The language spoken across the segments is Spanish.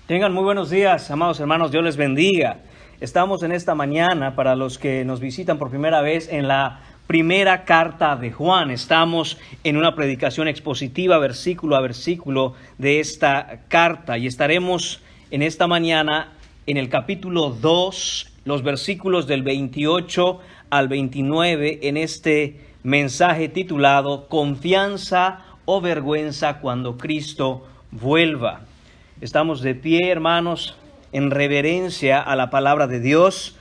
Tengan muy buenos días, amados hermanos, Dios les bendiga. Estamos en esta mañana, para los que nos visitan por primera vez, en la primera carta de Juan. Estamos en una predicación expositiva, versículo a versículo, de esta carta. Y estaremos en esta mañana en el capítulo 2, los versículos del 28 al 29, en este mensaje titulado Confianza o vergüenza cuando Cristo vuelva. Estamos de pie, hermanos, en reverencia a la palabra de Dios.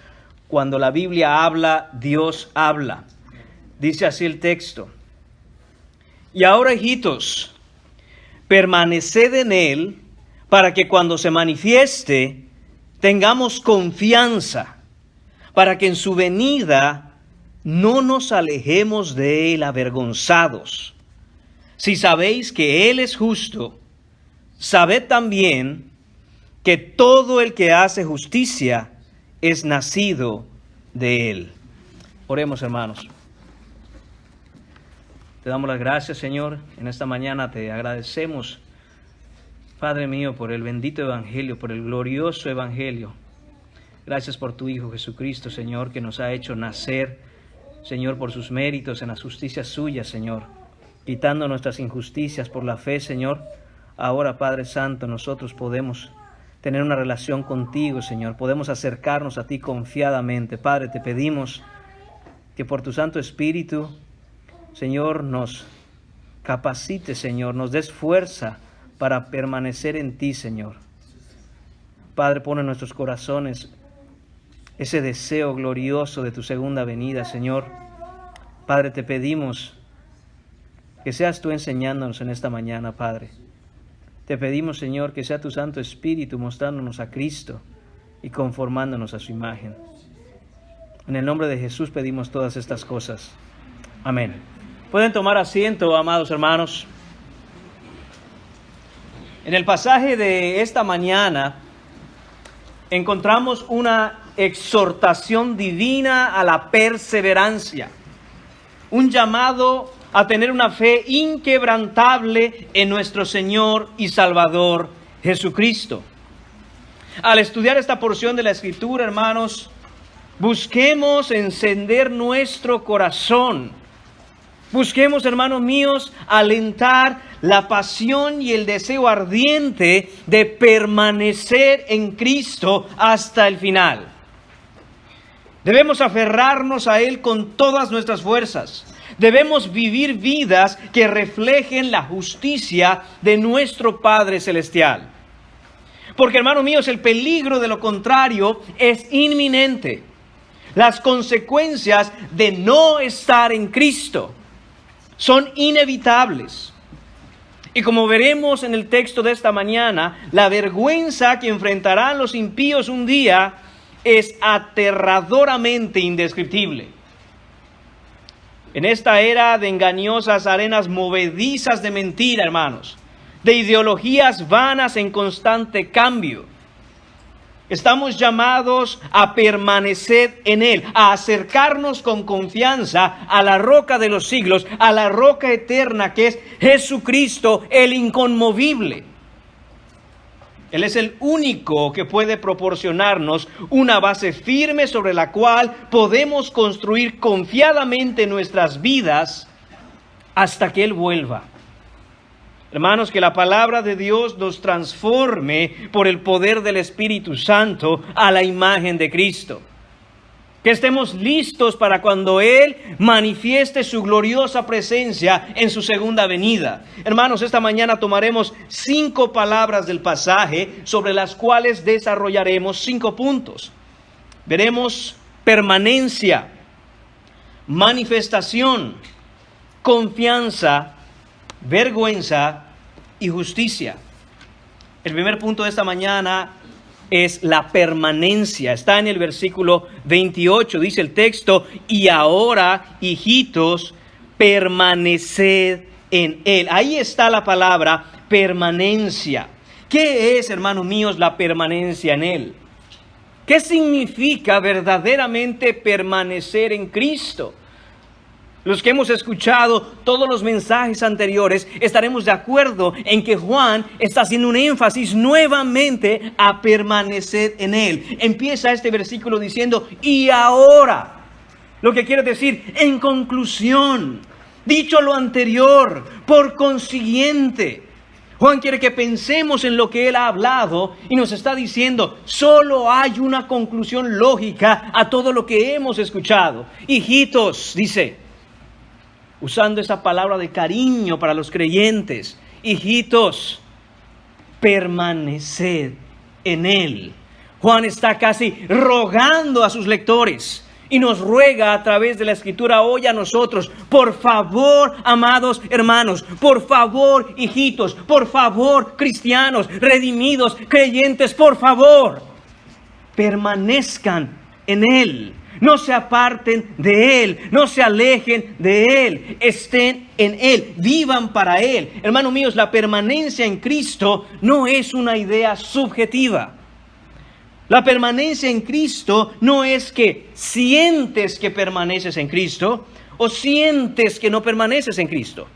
Cuando la Biblia habla, Dios habla. Dice así el texto: Y ahora, hijitos, permaneced en Él, para que cuando se manifieste, tengamos confianza, para que en su venida no nos alejemos de Él avergonzados. Si sabéis que Él es justo, sabed también que todo el que hace justicia es nacido de Él. Oremos, hermanos. Te damos las gracias, Señor. En esta mañana te agradecemos, Padre mío, por el bendito Evangelio, por el glorioso Evangelio. Gracias por tu Hijo Jesucristo, Señor, que nos ha hecho nacer, Señor, por sus méritos en las justicias suyas, Señor, quitando nuestras injusticias por la fe, Señor. Ahora, Padre Santo, nosotros podemos tener una relación contigo, Señor. Podemos acercarnos a ti confiadamente. Padre, te pedimos que por tu Santo Espíritu, Señor, nos capacite, Señor, nos des fuerza para permanecer en ti, Señor. Padre, pon en nuestros corazones ese deseo glorioso de tu segunda venida, Señor. Padre, te pedimos que seas tú enseñándonos en esta mañana, Padre. Te pedimos, Señor, que sea tu Santo Espíritu mostrándonos a Cristo y conformándonos a su imagen. En el nombre de Jesús pedimos todas estas cosas. Amén. Pueden tomar asiento, amados hermanos. En el pasaje de esta mañana encontramos una exhortación divina a la perseverancia, un llamado a tener una fe inquebrantable en nuestro Señor y Salvador Jesucristo. Al estudiar esta porción de la Escritura, hermanos, busquemos encender nuestro corazón. Busquemos, hermanos míos, alentar la pasión y el deseo ardiente de permanecer en Cristo hasta el final. Debemos aferrarnos a Él con todas nuestras fuerzas. Debemos vivir vidas que reflejen la justicia de nuestro Padre Celestial. Porque, hermanos míos, el peligro de lo contrario es inminente. Las consecuencias de no estar en Cristo son inevitables. Y como veremos en el texto de esta mañana, la vergüenza que enfrentarán los impíos un día es aterradoramente indescriptible. En esta era de engañosas arenas movedizas de mentira, hermanos, de ideologías vanas en constante cambio, estamos llamados a permanecer en Él, a acercarnos con confianza a la roca de los siglos, a la roca eterna que es Jesucristo, el inconmovible. Él es el único que puede proporcionarnos una base firme sobre la cual podemos construir confiadamente nuestras vidas hasta que Él vuelva. Hermanos, que la palabra de Dios nos transforme por el poder del Espíritu Santo a la imagen de Cristo. Que estemos listos para cuando Él manifieste su gloriosa presencia en su segunda venida. Hermanos, esta mañana tomaremos 5 palabras del pasaje sobre las cuales desarrollaremos 5 puntos. Veremos permanencia, manifestación, confianza, vergüenza y justicia. El primer punto de esta mañana es la permanencia. Está en el versículo 28, dice el texto: y ahora, hijitos, permaneced en Él. Ahí está la palabra permanencia. ¿Qué es, hermanos míos, la permanencia en Él? ¿Qué significa verdaderamente permanecer en Cristo? Los que hemos escuchado todos los mensajes anteriores, estaremos de acuerdo en que Juan está haciendo un énfasis nuevamente a permanecer en Él. Empieza este versículo diciendo, y ahora, lo que quiere decir, en conclusión, dicho lo anterior, por consiguiente, Juan quiere que pensemos en lo que él ha hablado y nos está diciendo, solo hay una conclusión lógica a todo lo que hemos escuchado. Hijitos, dice, usando esa palabra de cariño para los creyentes, hijitos, permaneced en Él. Juan está casi rogando a sus lectores y nos ruega a través de la Escritura hoy a nosotros, por favor, amados hermanos, por favor, hijitos, por favor, cristianos, redimidos, creyentes, por favor, permanezcan en Él. No se aparten de Él, no se alejen de Él, estén en Él, vivan para Él. Hermanos míos, la permanencia en Cristo no es una idea subjetiva. La permanencia en Cristo no es que sientes que permaneces en Cristo o sientes que no permaneces en Cristo,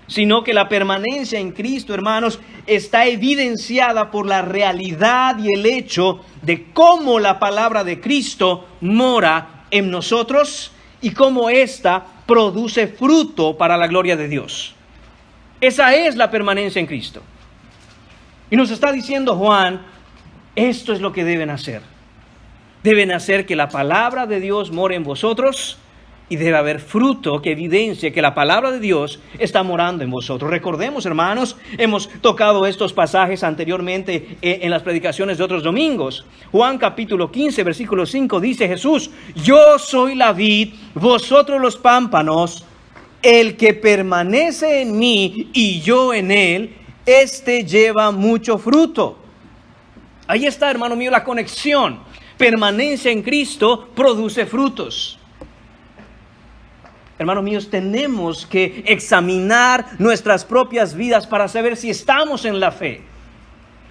sino que la permanencia en Cristo, hermanos, está evidenciada por la realidad y el hecho de cómo la palabra de Cristo mora en nosotros y cómo ésta produce fruto para la gloria de Dios. Esa es la permanencia en Cristo. Y nos está diciendo Juan, esto es lo que deben hacer. Deben hacer que la palabra de Dios more en vosotros y debe haber fruto que evidencie que la palabra de Dios está morando en vosotros. Recordemos, hermanos, hemos tocado estos pasajes anteriormente en las predicaciones de otros domingos. Juan capítulo 15, versículo 5 dice Jesús, yo soy la vid, vosotros los pámpanos, el que permanece en mí y yo en él, éste lleva mucho fruto. Ahí está, hermano mío, la conexión. Permanencia en Cristo produce frutos. Hermanos míos, tenemos que examinar nuestras propias vidas para saber si estamos en la fe.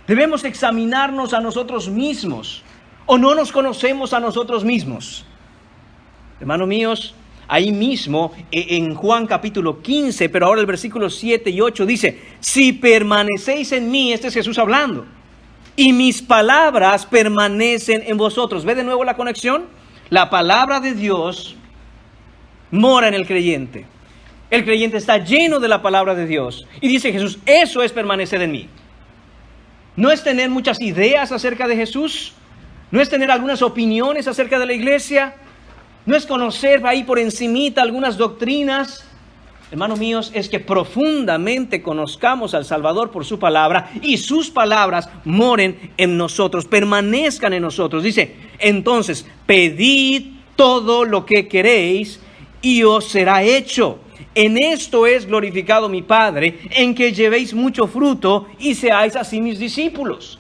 Debemos examinarnos a nosotros mismos o no nos conocemos a nosotros mismos. Hermanos míos, ahí mismo en Juan capítulo 15, pero ahora el versículo 7 y 8 dice, si permanecéis en mí, este es Jesús hablando, y mis palabras permanecen en vosotros. ¿Ve de nuevo la conexión? La palabra de Dios mora en el creyente. El creyente está lleno de la palabra de Dios. Y dice Jesús, eso es permanecer en mí. No es tener muchas ideas acerca de Jesús. No es tener algunas opiniones acerca de la iglesia. No es conocer ahí por encimita algunas doctrinas. Hermanos míos, es que profundamente conozcamos al Salvador por su palabra y sus palabras moren en nosotros, permanezcan en nosotros. Dice, entonces, pedid todo lo que queréis y os será hecho. En esto es glorificado mi Padre, en que llevéis mucho fruto y seáis así mis discípulos.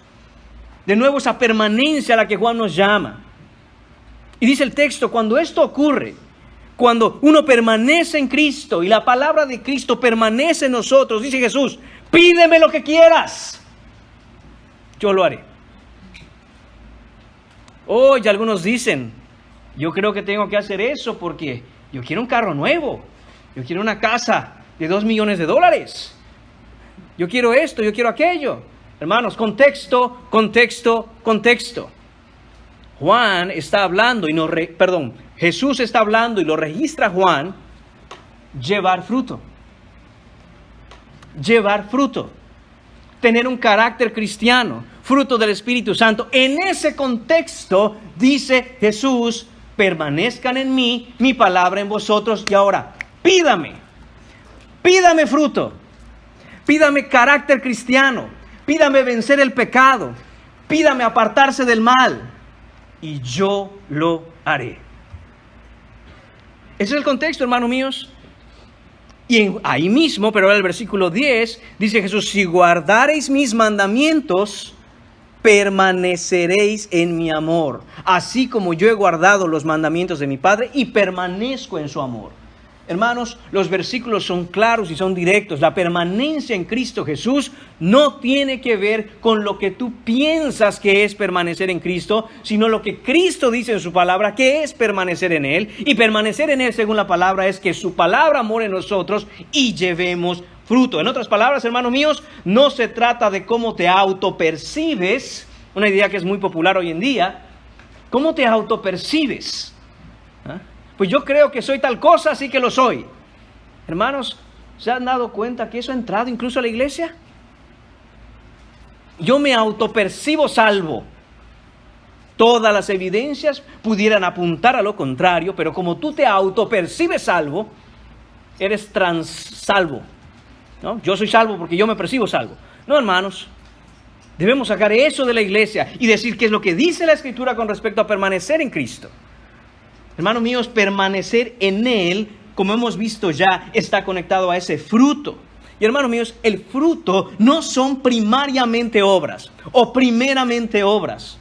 De nuevo esa permanencia a la que Juan nos llama. Y dice el texto, cuando esto ocurre, cuando uno permanece en Cristo y la palabra de Cristo permanece en nosotros, dice Jesús, pídeme lo que quieras, yo lo haré. Hoy algunos dicen, yo creo que tengo que hacer eso porque yo quiero un carro nuevo, yo quiero una casa de $2 millones, yo quiero esto, yo quiero aquello. Hermanos, contexto. Juan está hablando Jesús está hablando y lo registra Juan, llevar fruto. Tener un carácter cristiano, fruto del Espíritu Santo. En ese contexto dice Jesús, permanezcan en mí, mi palabra en vosotros. Y ahora, pídame fruto, pídame carácter cristiano, pídame vencer el pecado, pídame apartarse del mal y yo lo haré. Ese es el contexto, hermanos míos. Y ahí mismo, pero ahora el versículo 10, dice Jesús, si guardareis mis mandamientos, permaneceréis en mi amor, así como yo he guardado los mandamientos de mi Padre y permanezco en su amor. Hermanos, los versículos son claros y son directos. La permanencia en Cristo Jesús no tiene que ver con lo que tú piensas que es permanecer en Cristo, sino lo que Cristo dice en su palabra, que es permanecer en Él. Y permanecer en Él, según la palabra, es que su palabra more en nosotros y llevemos fruto. En otras palabras, hermanos míos, no se trata de cómo te autopercibes, una idea que es muy popular hoy en día. ¿Cómo te autopercibes? Pues yo creo que soy tal cosa, así que lo soy. Hermanos, ¿se han dado cuenta que eso ha entrado incluso a la iglesia? Yo me autopercibo salvo. Todas las evidencias pudieran apuntar a lo contrario, pero como tú te autopercibes salvo, eres salvo, ¿no? Yo soy salvo porque yo me percibo salvo. No, hermanos, debemos sacar eso de la iglesia y decir qué es lo que dice la Escritura con respecto a permanecer en Cristo. Hermanos míos, permanecer en Él, como hemos visto ya, está conectado a ese fruto. Y hermanos míos, el fruto no son primariamente obras o primeramente obras.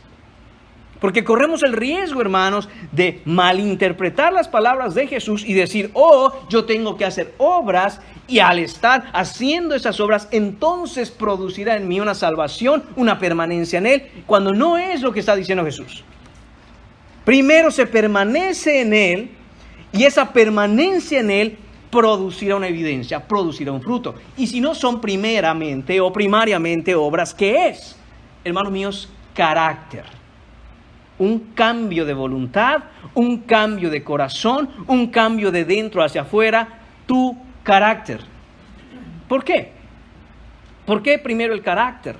Porque corremos el riesgo, hermanos, de malinterpretar las palabras de Jesús y decir, oh, yo tengo que hacer obras, y al estar haciendo esas obras, entonces producirá en mí una salvación, una permanencia en Él, cuando no es lo que está diciendo Jesús. Primero se permanece en Él, y esa permanencia en Él producirá una evidencia, producirá un fruto. Y si no son primeramente o primariamente obras, ¿qué es? Hermanos míos, carácter. Un cambio de voluntad, un cambio de corazón, un cambio de dentro hacia afuera, tu carácter. ¿Por qué? ¿Por qué primero el carácter?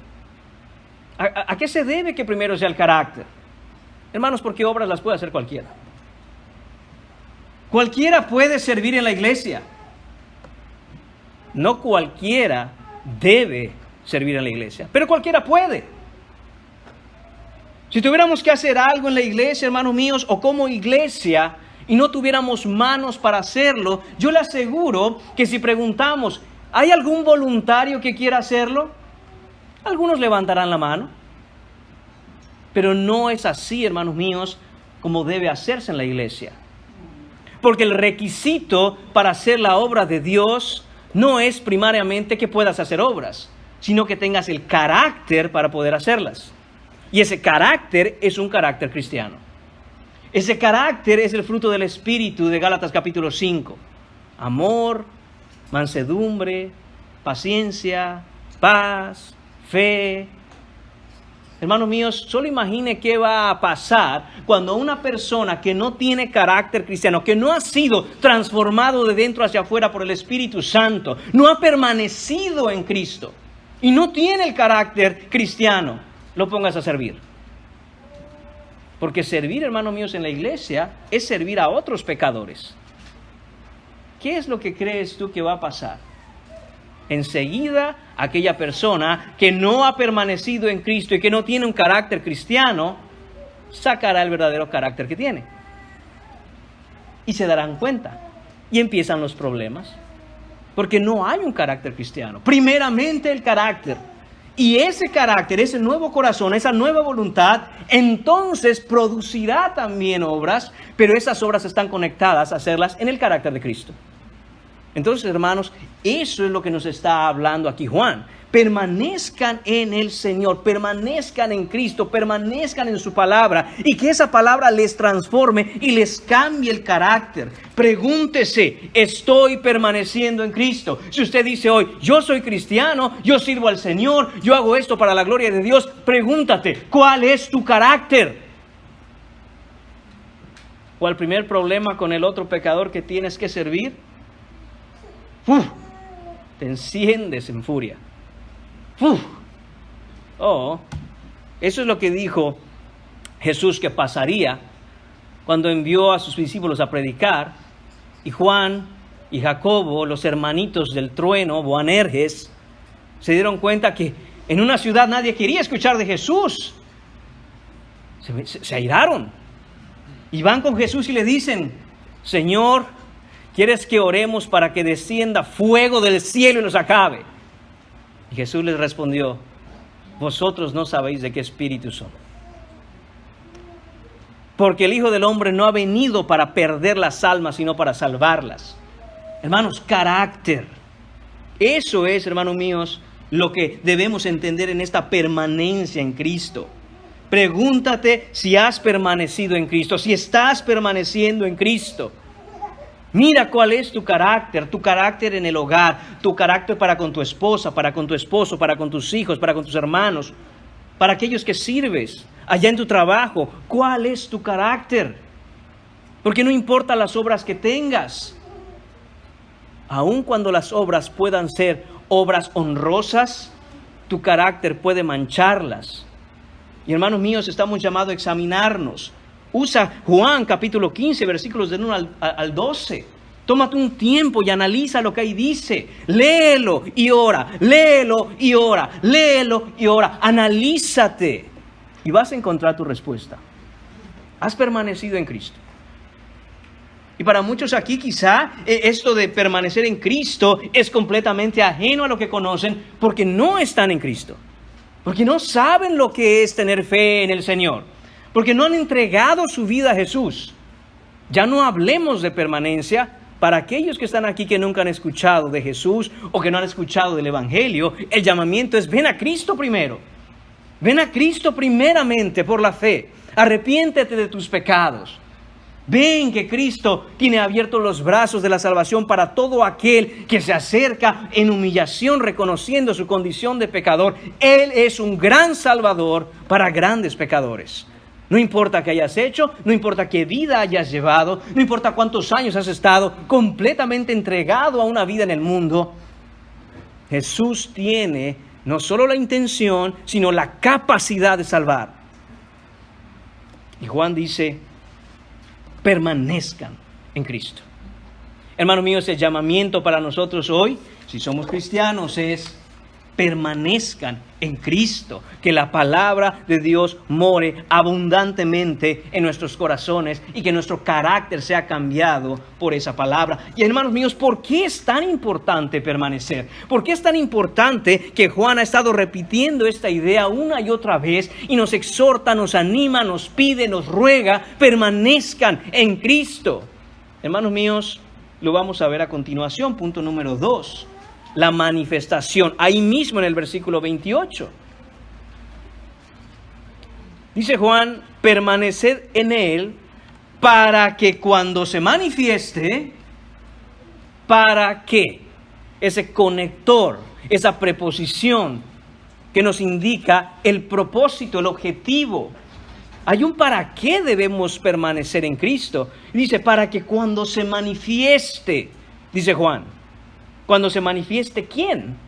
¿A qué se debe que primero sea el carácter? Hermanos, porque obras las puede hacer cualquiera. Cualquiera puede servir en la iglesia. No cualquiera debe servir en la iglesia, pero cualquiera puede. Si tuviéramos que hacer algo en la iglesia, hermanos míos, o como iglesia, y no tuviéramos manos para hacerlo, yo le aseguro que si preguntamos, ¿hay algún voluntario que quiera hacerlo? Algunos levantarán la mano. Pero no es así, hermanos míos, como debe hacerse en la iglesia. Porque el requisito para hacer la obra de Dios no es primariamente que puedas hacer obras, sino que tengas el carácter para poder hacerlas. Y ese carácter es un carácter cristiano. Ese carácter es el fruto del Espíritu de Gálatas capítulo 5. Amor, mansedumbre, paciencia, paz, fe. Hermanos míos, solo imagine qué va a pasar cuando una persona que no tiene carácter cristiano, que no ha sido transformado de dentro hacia afuera por el Espíritu Santo, no ha permanecido en Cristo y no tiene el carácter cristiano, lo pongas a servir. Porque servir, hermanos míos, en la iglesia es servir a otros pecadores. ¿Qué es lo que crees tú que va a pasar? Enseguida, aquella persona que no ha permanecido en Cristo y que no tiene un carácter cristiano, sacará el verdadero carácter que tiene. Y se darán cuenta. Y empiezan los problemas. Porque no hay un carácter cristiano. Primeramente el carácter. Y ese carácter, ese nuevo corazón, esa nueva voluntad, entonces producirá también obras, pero esas obras están conectadas a hacerlas en el carácter de Cristo. Entonces, hermanos, eso es lo que nos está hablando aquí Juan. Permanezcan en el Señor, permanezcan en Cristo, permanezcan en su palabra y que esa palabra les transforme y les cambie el carácter. Pregúntese, ¿estoy permaneciendo en Cristo? Si usted dice hoy, yo soy cristiano, yo sirvo al Señor, yo hago esto para la gloria de Dios, pregúntate, ¿cuál es tu carácter? ¿O el primer problema con el otro pecador que tienes que servir? Te enciendes en furia. Eso es lo que dijo Jesús que pasaría cuando envió a sus discípulos a predicar. Y Juan y Jacobo, los hermanitos del trueno, Boanerges, se dieron cuenta que en una ciudad nadie quería escuchar de Jesús. Se airaron. Y van con Jesús y le dicen, Señor, ¿quieres que oremos para que descienda fuego del cielo y los acabe? Y Jesús les respondió, vosotros no sabéis de qué espíritu son. Porque el Hijo del Hombre no ha venido para perder las almas, sino para salvarlas. Hermanos, carácter. Eso es, hermanos míos, lo que debemos entender en esta permanencia en Cristo. Pregúntate si has permanecido en Cristo, si estás permaneciendo en Cristo. Mira cuál es tu carácter en el hogar, tu carácter para con tu esposa, para con tu esposo, para con tus hijos, para con tus hermanos, para aquellos que sirves, allá en tu trabajo. ¿Cuál es tu carácter? Porque no importa las obras que tengas, aun cuando las obras puedan ser obras honrosas, tu carácter puede mancharlas. Y hermanos míos, estamos llamados a examinarnos. Usa Juan capítulo 15, versículos del 1 al 12. Tómate un tiempo y analiza lo que ahí dice. Léelo y ora, léelo y ora, léelo y ora. Analízate y vas a encontrar tu respuesta. ¿Has permanecido en Cristo? Y para muchos aquí quizá esto de permanecer en Cristo es completamente ajeno a lo que conocen porque no están en Cristo. Porque no saben lo que es tener fe en el Señor. Porque no han entregado su vida a Jesús. Ya no hablemos de permanencia. Para aquellos que están aquí que nunca han escuchado de Jesús o que no han escuchado del Evangelio, el llamamiento es: ven a Cristo primero. Ven a Cristo primeramente por la fe. Arrepiéntete de tus pecados. Ven que Cristo tiene abiertos los brazos de la salvación para todo aquel que se acerca en humillación, reconociendo su condición de pecador. Él es un gran Salvador para grandes pecadores. No importa qué hayas hecho, no importa qué vida hayas llevado, no importa cuántos años has estado completamente entregado a una vida en el mundo, Jesús tiene no solo la intención, sino la capacidad de salvar. Y Juan dice: permanezcan en Cristo. Hermanos míos, el llamamiento para nosotros hoy, si somos cristianos, es: permanezcan en Cristo, que la palabra de Dios more abundantemente en nuestros corazones y que nuestro carácter sea cambiado por esa palabra. Y hermanos míos, ¿por qué es tan importante permanecer? ¿Por qué es tan importante que Juan ha estado repitiendo esta idea una y otra vez y nos exhorta, nos anima, nos pide, nos ruega: permanezcan en Cristo? Hermanos míos, lo vamos a ver a continuación. Punto número 2. La manifestación, ahí mismo en el versículo 28. Dice Juan: permaneced en él para que cuando se manifieste, ¿para qué? Ese conector, esa preposición que nos indica el propósito, el objetivo. Hay un para qué debemos permanecer en Cristo. Dice: para que cuando se manifieste, dice Juan. ¿Cuando se manifieste quién?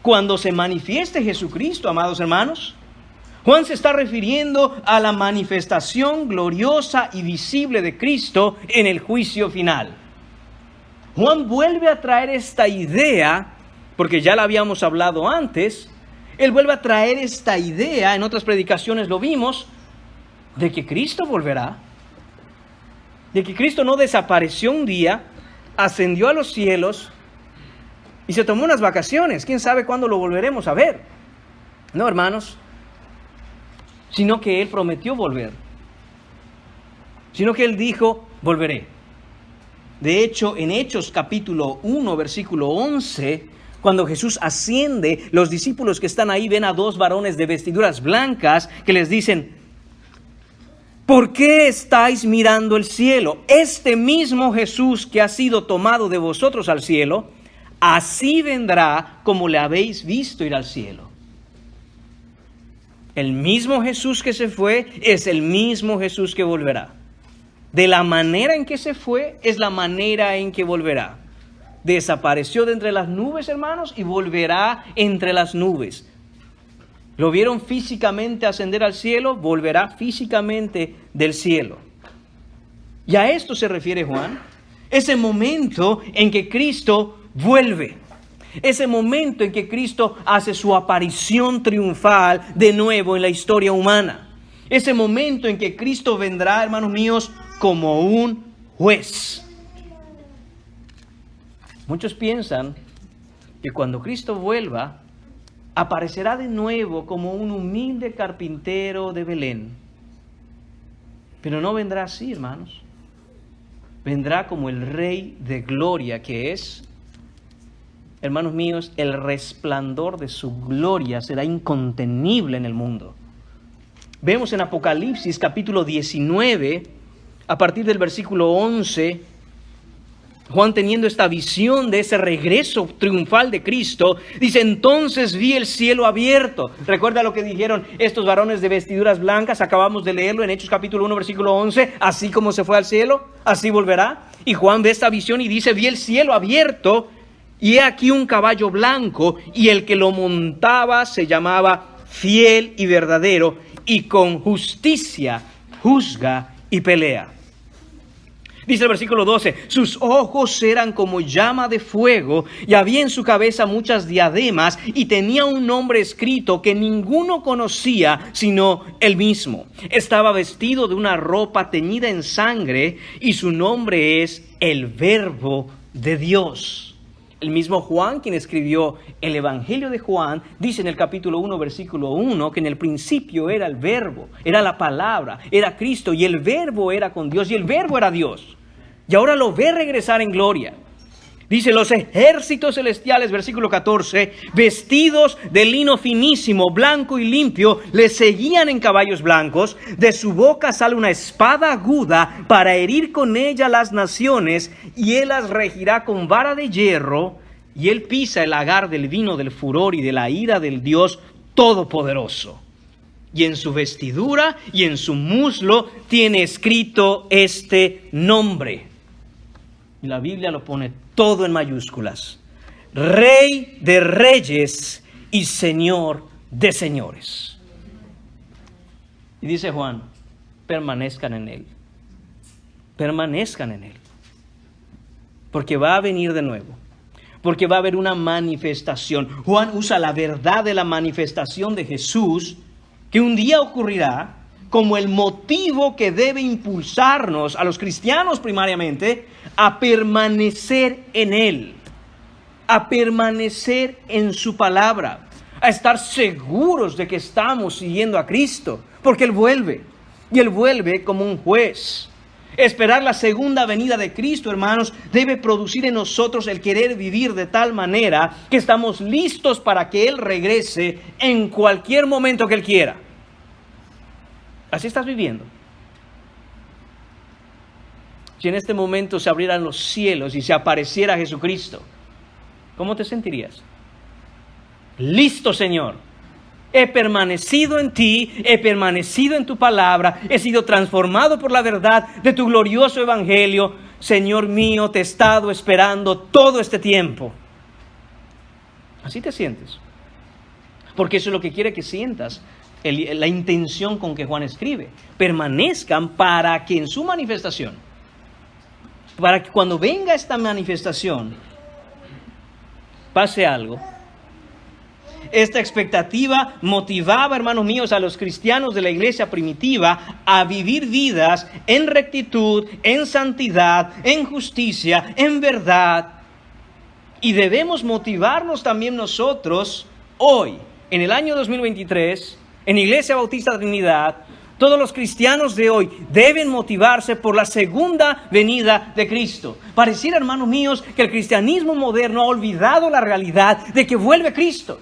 Cuando se manifieste Jesucristo, amados hermanos. Juan se está refiriendo a la manifestación gloriosa y visible de Cristo en el juicio final. Juan vuelve a traer esta idea, porque ya la habíamos hablado antes. Él vuelve a traer esta idea, en otras predicaciones lo vimos, de que Cristo volverá. De que Cristo no desapareció un día, ascendió a los cielos y se tomó unas vacaciones. ¿Quién sabe cuándo lo volveremos a ver? No, hermanos. Sino que Él prometió volver. Sino que Él dijo: volveré. De hecho, en Hechos capítulo 1, versículo 11, cuando Jesús asciende, los discípulos que están ahí ven a dos varones de vestiduras blancas que les dicen: ¿por qué estáis mirando el cielo? Este mismo Jesús que ha sido tomado de vosotros al cielo, así vendrá como le habéis visto ir al cielo. El mismo Jesús que se fue es el mismo Jesús que volverá. De la manera en que se fue es la manera en que volverá. Desapareció de entre las nubes, hermanos, y volverá entre las nubes. ¿Lo vieron físicamente ascender al cielo? Volverá físicamente del cielo. Y a esto se refiere Juan. Ese momento en que Cristo vuelve. Ese momento en que Cristo hace su aparición triunfal de nuevo en la historia humana. Ese momento en que Cristo vendrá, hermanos míos, como un juez. Muchos piensan que cuando Cristo vuelva, aparecerá de nuevo como un humilde carpintero de Belén. Pero no vendrá así, hermanos. vendrá como el Rey de gloria que es. Hermanos míos, el resplandor de su gloria será incontenible en el mundo. Vemos en Apocalipsis capítulo 19, a partir del versículo 11, Juan, teniendo esta visión de ese regreso triunfal de Cristo, dice: entonces vi el cielo abierto. Recuerda lo que dijeron estos varones de vestiduras blancas, acabamos de leerlo en Hechos capítulo 1 versículo 11, así como se fue al cielo, así volverá. Y Juan ve esta visión y dice: vi el cielo abierto, y he aquí un caballo blanco, y el que lo montaba se llamaba Fiel y Verdadero, y con justicia juzga y pelea. Dice el versículo 12: sus ojos eran como llama de fuego, y había en su cabeza muchas diademas, y tenía un nombre escrito que ninguno conocía sino él mismo. Estaba vestido de una ropa teñida en sangre, y su nombre es el Verbo de Dios. El mismo Juan, quien escribió el Evangelio de Juan, dice en el capítulo 1, versículo 1, que en el principio era el Verbo, era la palabra, era Cristo, y el Verbo era con Dios, y el Verbo era Dios. Y ahora lo ve regresar en gloria. Dice: los ejércitos celestiales, versículo 14, vestidos de lino finísimo, blanco y limpio, le seguían en caballos blancos. De su boca sale una espada aguda para herir con ella las naciones, y él las regirá con vara de hierro, y él pisa el lagar del vino del furor y de la ira del Dios Todopoderoso. Y en su vestidura y en su muslo tiene escrito este nombre. Y la Biblia lo pone todo en mayúsculas: Rey de Reyes y Señor de Señores. Y dice Juan: permanezcan en Él. Permanezcan en Él. Porque va a venir de nuevo. Porque va a haber una manifestación. Juan usa la verdad de la manifestación de Jesús, que un día ocurrirá, como el motivo que debe impulsarnos a los cristianos primariamente a permanecer en Él, a permanecer en su palabra, a estar seguros de que estamos siguiendo a Cristo, porque Él vuelve, y Él vuelve como un juez. Esperar la segunda venida de Cristo, hermanos, debe producir en nosotros el querer vivir de tal manera que estamos listos para que Él regrese en cualquier momento que Él quiera. Así estás viviendo. Si en este momento se abrieran los cielos y se apareciera Jesucristo, ¿cómo te sentirías? Listo, Señor. He permanecido en ti, he permanecido en tu palabra, he sido transformado por la verdad de tu glorioso evangelio. Señor mío, te he estado esperando todo este tiempo. Así te sientes. Porque eso es lo que quiere que sientas. La intención con que Juan escribe: permanezcan para que en su manifestación, para que cuando venga esta manifestación pase algo. Esta expectativa motivaba, hermanos míos, a los cristianos de la iglesia primitiva a vivir vidas en rectitud, en santidad, en justicia, en verdad. Y debemos motivarnos también nosotros hoy, en el año 2023, en Iglesia Bautista Trinidad. Todos los cristianos de hoy deben motivarse por la segunda venida de Cristo. Pareciera, hermanos míos, que el cristianismo moderno ha olvidado la realidad de que vuelve Cristo.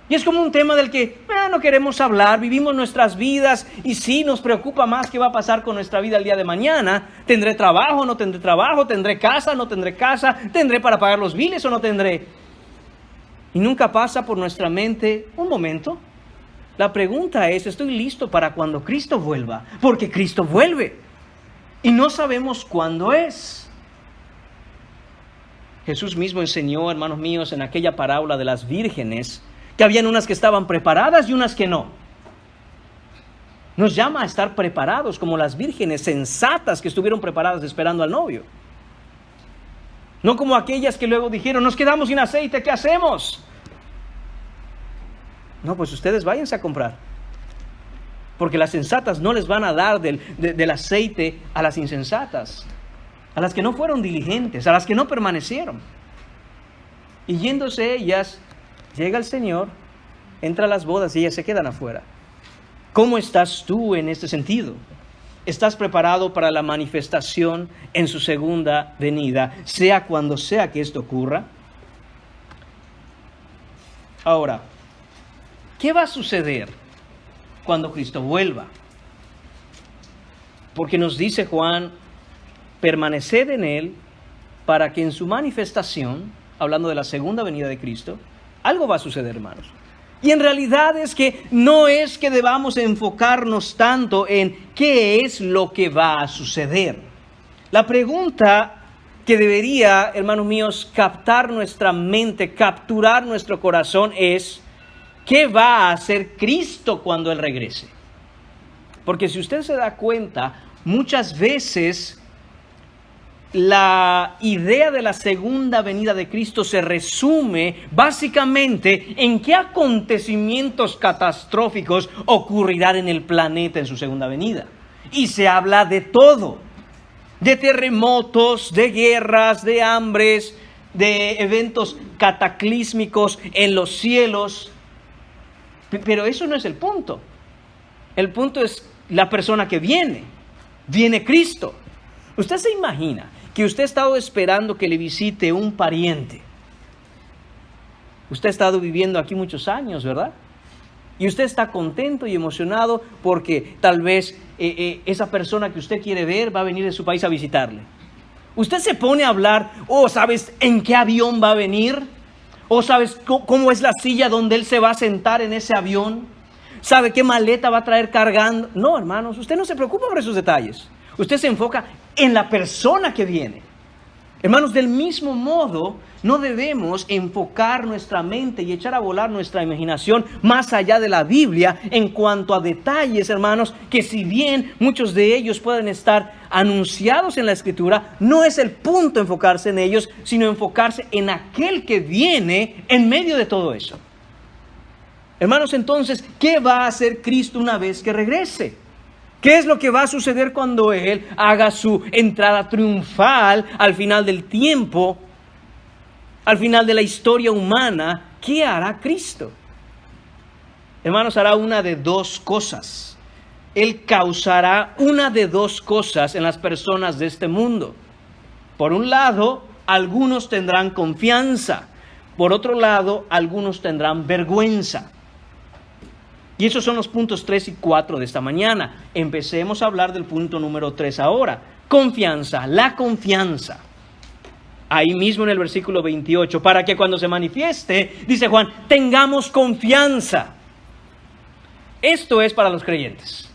Y es como un tema del que no queremos hablar, vivimos nuestras vidas y sí nos preocupa más qué va a pasar con nuestra vida el día de mañana. ¿Tendré trabajo? ¿No tendré trabajo? ¿Tendré casa? ¿No tendré casa? ¿Tendré para pagar los biles o no tendré? Y nunca pasa por nuestra mente un momento. La pregunta es: ¿estoy listo para cuando Cristo vuelva? Porque Cristo vuelve y no sabemos cuándo es. Jesús mismo enseñó, hermanos míos, en aquella parábola de las vírgenes, que habían unas que estaban preparadas y unas que no. Nos llama a estar preparados como las vírgenes sensatas que estuvieron preparadas esperando al novio. No como aquellas que luego dijeron: nos quedamos sin aceite, ¿qué hacemos? No, pues ustedes váyanse a comprar. Porque las sensatas no les van a dar del aceite a las insensatas, a las que no fueron diligentes, a las que no permanecieron. Y yéndose ellas, llega el Señor, entra a las bodas y ellas se quedan afuera. ¿Cómo estás tú en este sentido? ¿Estás preparado para la manifestación en su segunda venida, sea cuando sea que esto ocurra? Ahora, ¿qué va a suceder cuando Cristo vuelva? Porque nos dice Juan, permaneced en Él para que en su manifestación, hablando de la segunda venida de Cristo, algo va a suceder, hermanos. Y en realidad es que no es que debamos enfocarnos tanto en qué es lo que va a suceder. La pregunta que debería, hermanos míos, captar nuestra mente, capturar nuestro corazón es, ¿qué va a hacer Cristo cuando Él regrese? Porque si usted se da cuenta, muchas veces la idea de la segunda venida de Cristo se resume básicamente en qué acontecimientos catastróficos ocurrirán en el planeta en su segunda venida. Y se habla de todo, de terremotos, de guerras, de hambres, de eventos cataclísmicos en los cielos. Pero eso no es el punto. El punto es la persona que viene. Viene Cristo. Usted se imagina que usted ha estado esperando que le visite un pariente. Usted ha estado viviendo aquí muchos años, ¿verdad? Y usted está contento y emocionado porque tal vez esa persona que usted quiere ver va a venir de su país a visitarle. Usted se pone a hablar, ¿sabes en qué avión va a venir? ¿Sabes cómo es la silla donde él se va a sentar en ese avión? ¿Sabe qué maleta va a traer cargando? No, hermanos, usted no se preocupa por esos detalles. Usted se enfoca en la persona que viene. Hermanos, del mismo modo, no debemos enfocar nuestra mente y echar a volar nuestra imaginación más allá de la Biblia en cuanto a detalles, hermanos, que si bien muchos de ellos pueden estar anunciados en la Escritura, no es el punto enfocarse en ellos, sino enfocarse en aquel que viene en medio de todo eso. Hermanos, entonces, ¿qué va a hacer Cristo una vez que regrese? ¿Qué es lo que va a suceder cuando Él haga su entrada triunfal al final del tiempo, al final de la historia humana? ¿Qué hará Cristo? Hermanos, hará una de dos cosas. Él causará una de dos cosas en las personas de este mundo. Por un lado, algunos tendrán confianza. Por otro lado, algunos tendrán vergüenza. Y esos son los puntos 3 y 4 de esta mañana. Empecemos a hablar del punto número 3 ahora. Confianza, la confianza. Ahí mismo en el versículo 28, para que cuando se manifieste, dice Juan, tengamos confianza. Esto es para los creyentes.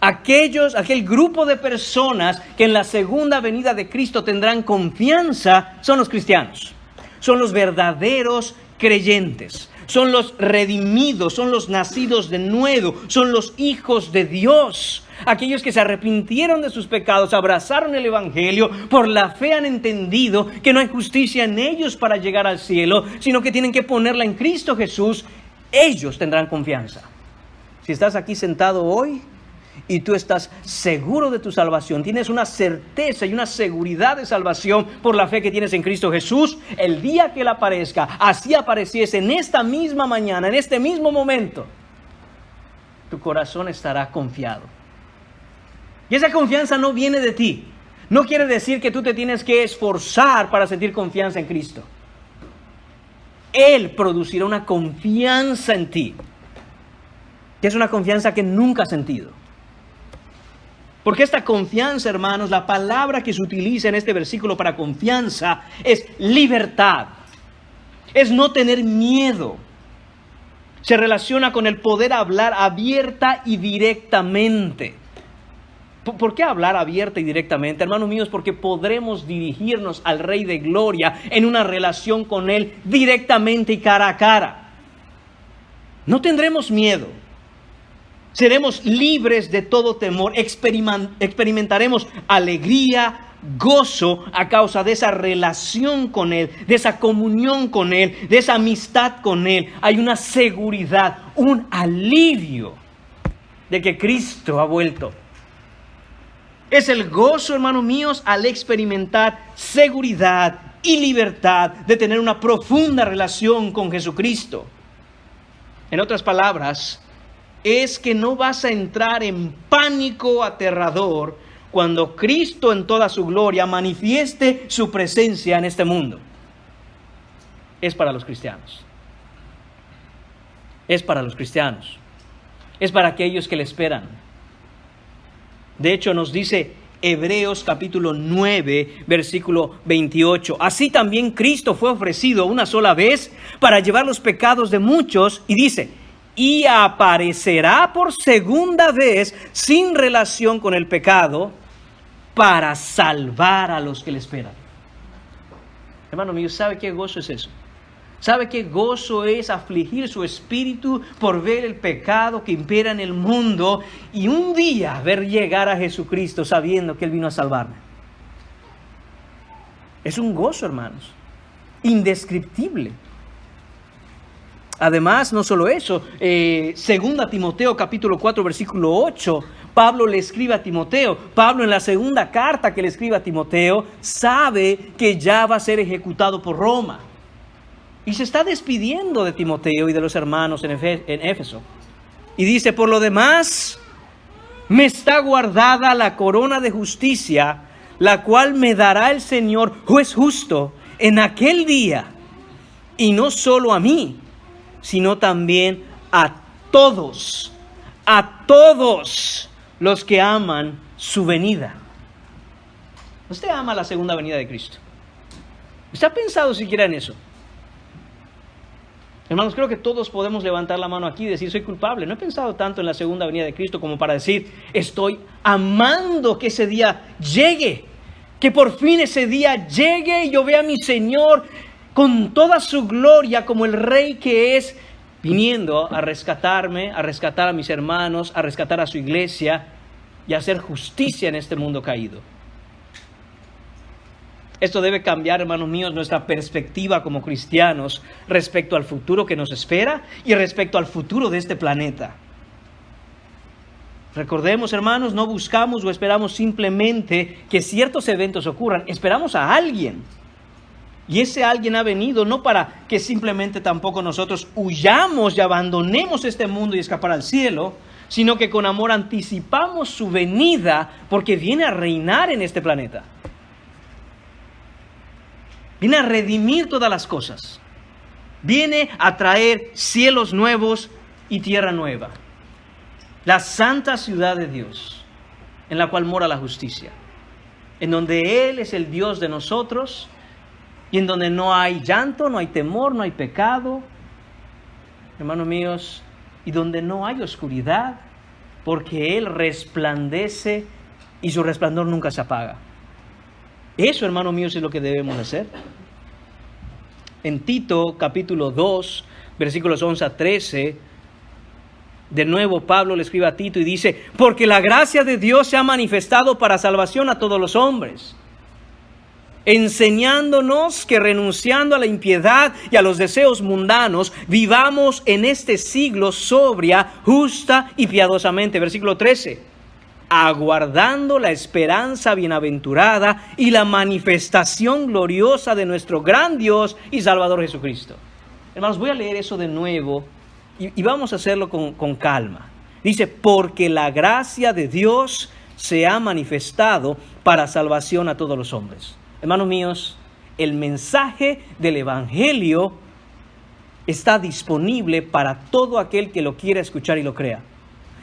Aquel grupo de personas que en la segunda venida de Cristo tendrán confianza, son los cristianos. Son los verdaderos creyentes. Son los redimidos, son los nacidos de nuevo, son los hijos de Dios. Aquellos que se arrepintieron de sus pecados, abrazaron el Evangelio, por la fe han entendido que no hay justicia en ellos para llegar al cielo, sino que tienen que ponerla en Cristo Jesús. Ellos tendrán confianza. Si estás aquí sentado hoy y tú estás seguro de tu salvación, tienes una certeza y una seguridad de salvación por la fe que tienes en Cristo Jesús, el día que Él aparezca, así apareciese en esta misma mañana, en este mismo momento, tu corazón estará confiado. Y esa confianza no viene de ti. No quiere decir que tú te tienes que esforzar para sentir confianza en Cristo. Él producirá una confianza en ti, que es una confianza que nunca has sentido. Porque esta confianza, hermanos, la palabra que se utiliza en este versículo para confianza es libertad. Es no tener miedo. Se relaciona con el poder hablar abierta y directamente. ¿Por qué hablar abierta y directamente, hermanos míos? Porque podremos dirigirnos al Rey de Gloria en una relación con Él directamente y cara a cara. No tendremos miedo. Seremos libres de todo temor, experimentaremos alegría, gozo a causa de esa relación con Él, de esa comunión con Él, de esa amistad con Él. Hay una seguridad, un alivio de que Cristo ha vuelto. Es el gozo, hermanos míos, al experimentar seguridad y libertad de tener una profunda relación con Jesucristo. En otras palabras, es que no vas a entrar en pánico aterrador cuando Cristo en toda su gloria manifieste su presencia en este mundo. Es para los cristianos. Es para los cristianos. Es para aquellos que le esperan. De hecho, nos dice Hebreos capítulo 9, versículo 28. Así también Cristo fue ofrecido una sola vez para llevar los pecados de muchos. Y dice, y aparecerá por segunda vez sin relación con el pecado para salvar a los que le esperan. Hermano mío, ¿sabe qué gozo es eso? ¿Sabe qué gozo es afligir su espíritu por ver el pecado que impera en el mundo y un día ver llegar a Jesucristo sabiendo que Él vino a salvarme? Es un gozo, hermanos, indescriptible. Además, no solo eso, 2 Timoteo capítulo 4 versículo 8, Pablo le escribe a Timoteo. Pablo en la segunda carta que le escribe a Timoteo sabe que ya va a ser ejecutado por Roma. Y se está despidiendo de Timoteo y de los hermanos en Éfeso. Y dice, por lo demás, me está guardada la corona de justicia, la cual me dará el Señor, juez justo, en aquel día. Y no solo a mí, sino también a todos los que aman su venida. ¿Usted ama la segunda venida de Cristo? ¿Usted ha pensado siquiera en eso? Hermanos, creo que todos podemos levantar la mano aquí y decir, soy culpable. No he pensado tanto en la segunda venida de Cristo como para decir, estoy amando que ese día llegue. Que por fin ese día llegue y yo vea a mi Señor con toda su gloria como el Rey que es, viniendo a rescatarme, a rescatar a mis hermanos, a rescatar a su iglesia y a hacer justicia en este mundo caído. Esto debe cambiar, hermanos míos, nuestra perspectiva como cristianos respecto al futuro que nos espera y respecto al futuro de este planeta. Recordemos, hermanos, no buscamos o esperamos simplemente que ciertos eventos ocurran. Esperamos a alguien. Y ese alguien ha venido no para que simplemente tampoco nosotros huyamos y abandonemos este mundo y escapar al cielo, sino que con amor anticipamos su venida porque viene a reinar en este planeta. Viene a redimir todas las cosas. Viene a traer cielos nuevos y tierra nueva. La santa ciudad de Dios, en la cual mora la justicia. En donde Él es el Dios de nosotros y en donde no hay llanto, no hay temor, no hay pecado. Hermanos míos, y donde no hay oscuridad, porque Él resplandece y su resplandor nunca se apaga. Eso, hermanos míos, es lo que debemos hacer. En Tito, capítulo 2, versículos 11 a 13, de nuevo Pablo le escribe a Tito y dice, porque la gracia de Dios se ha manifestado para salvación a todos los hombres, enseñándonos que renunciando a la impiedad y a los deseos mundanos, vivamos en este siglo sobria, justa y piadosamente. Versículo 13. Aguardando la esperanza bienaventurada y la manifestación gloriosa de nuestro gran Dios y Salvador Jesucristo. Hermanos, voy a leer eso de nuevo y vamos a hacerlo con calma. Dice, porque la gracia de Dios se ha manifestado para salvación a todos los hombres. Hermanos míos, el mensaje del Evangelio está disponible para todo aquel que lo quiera escuchar y lo crea.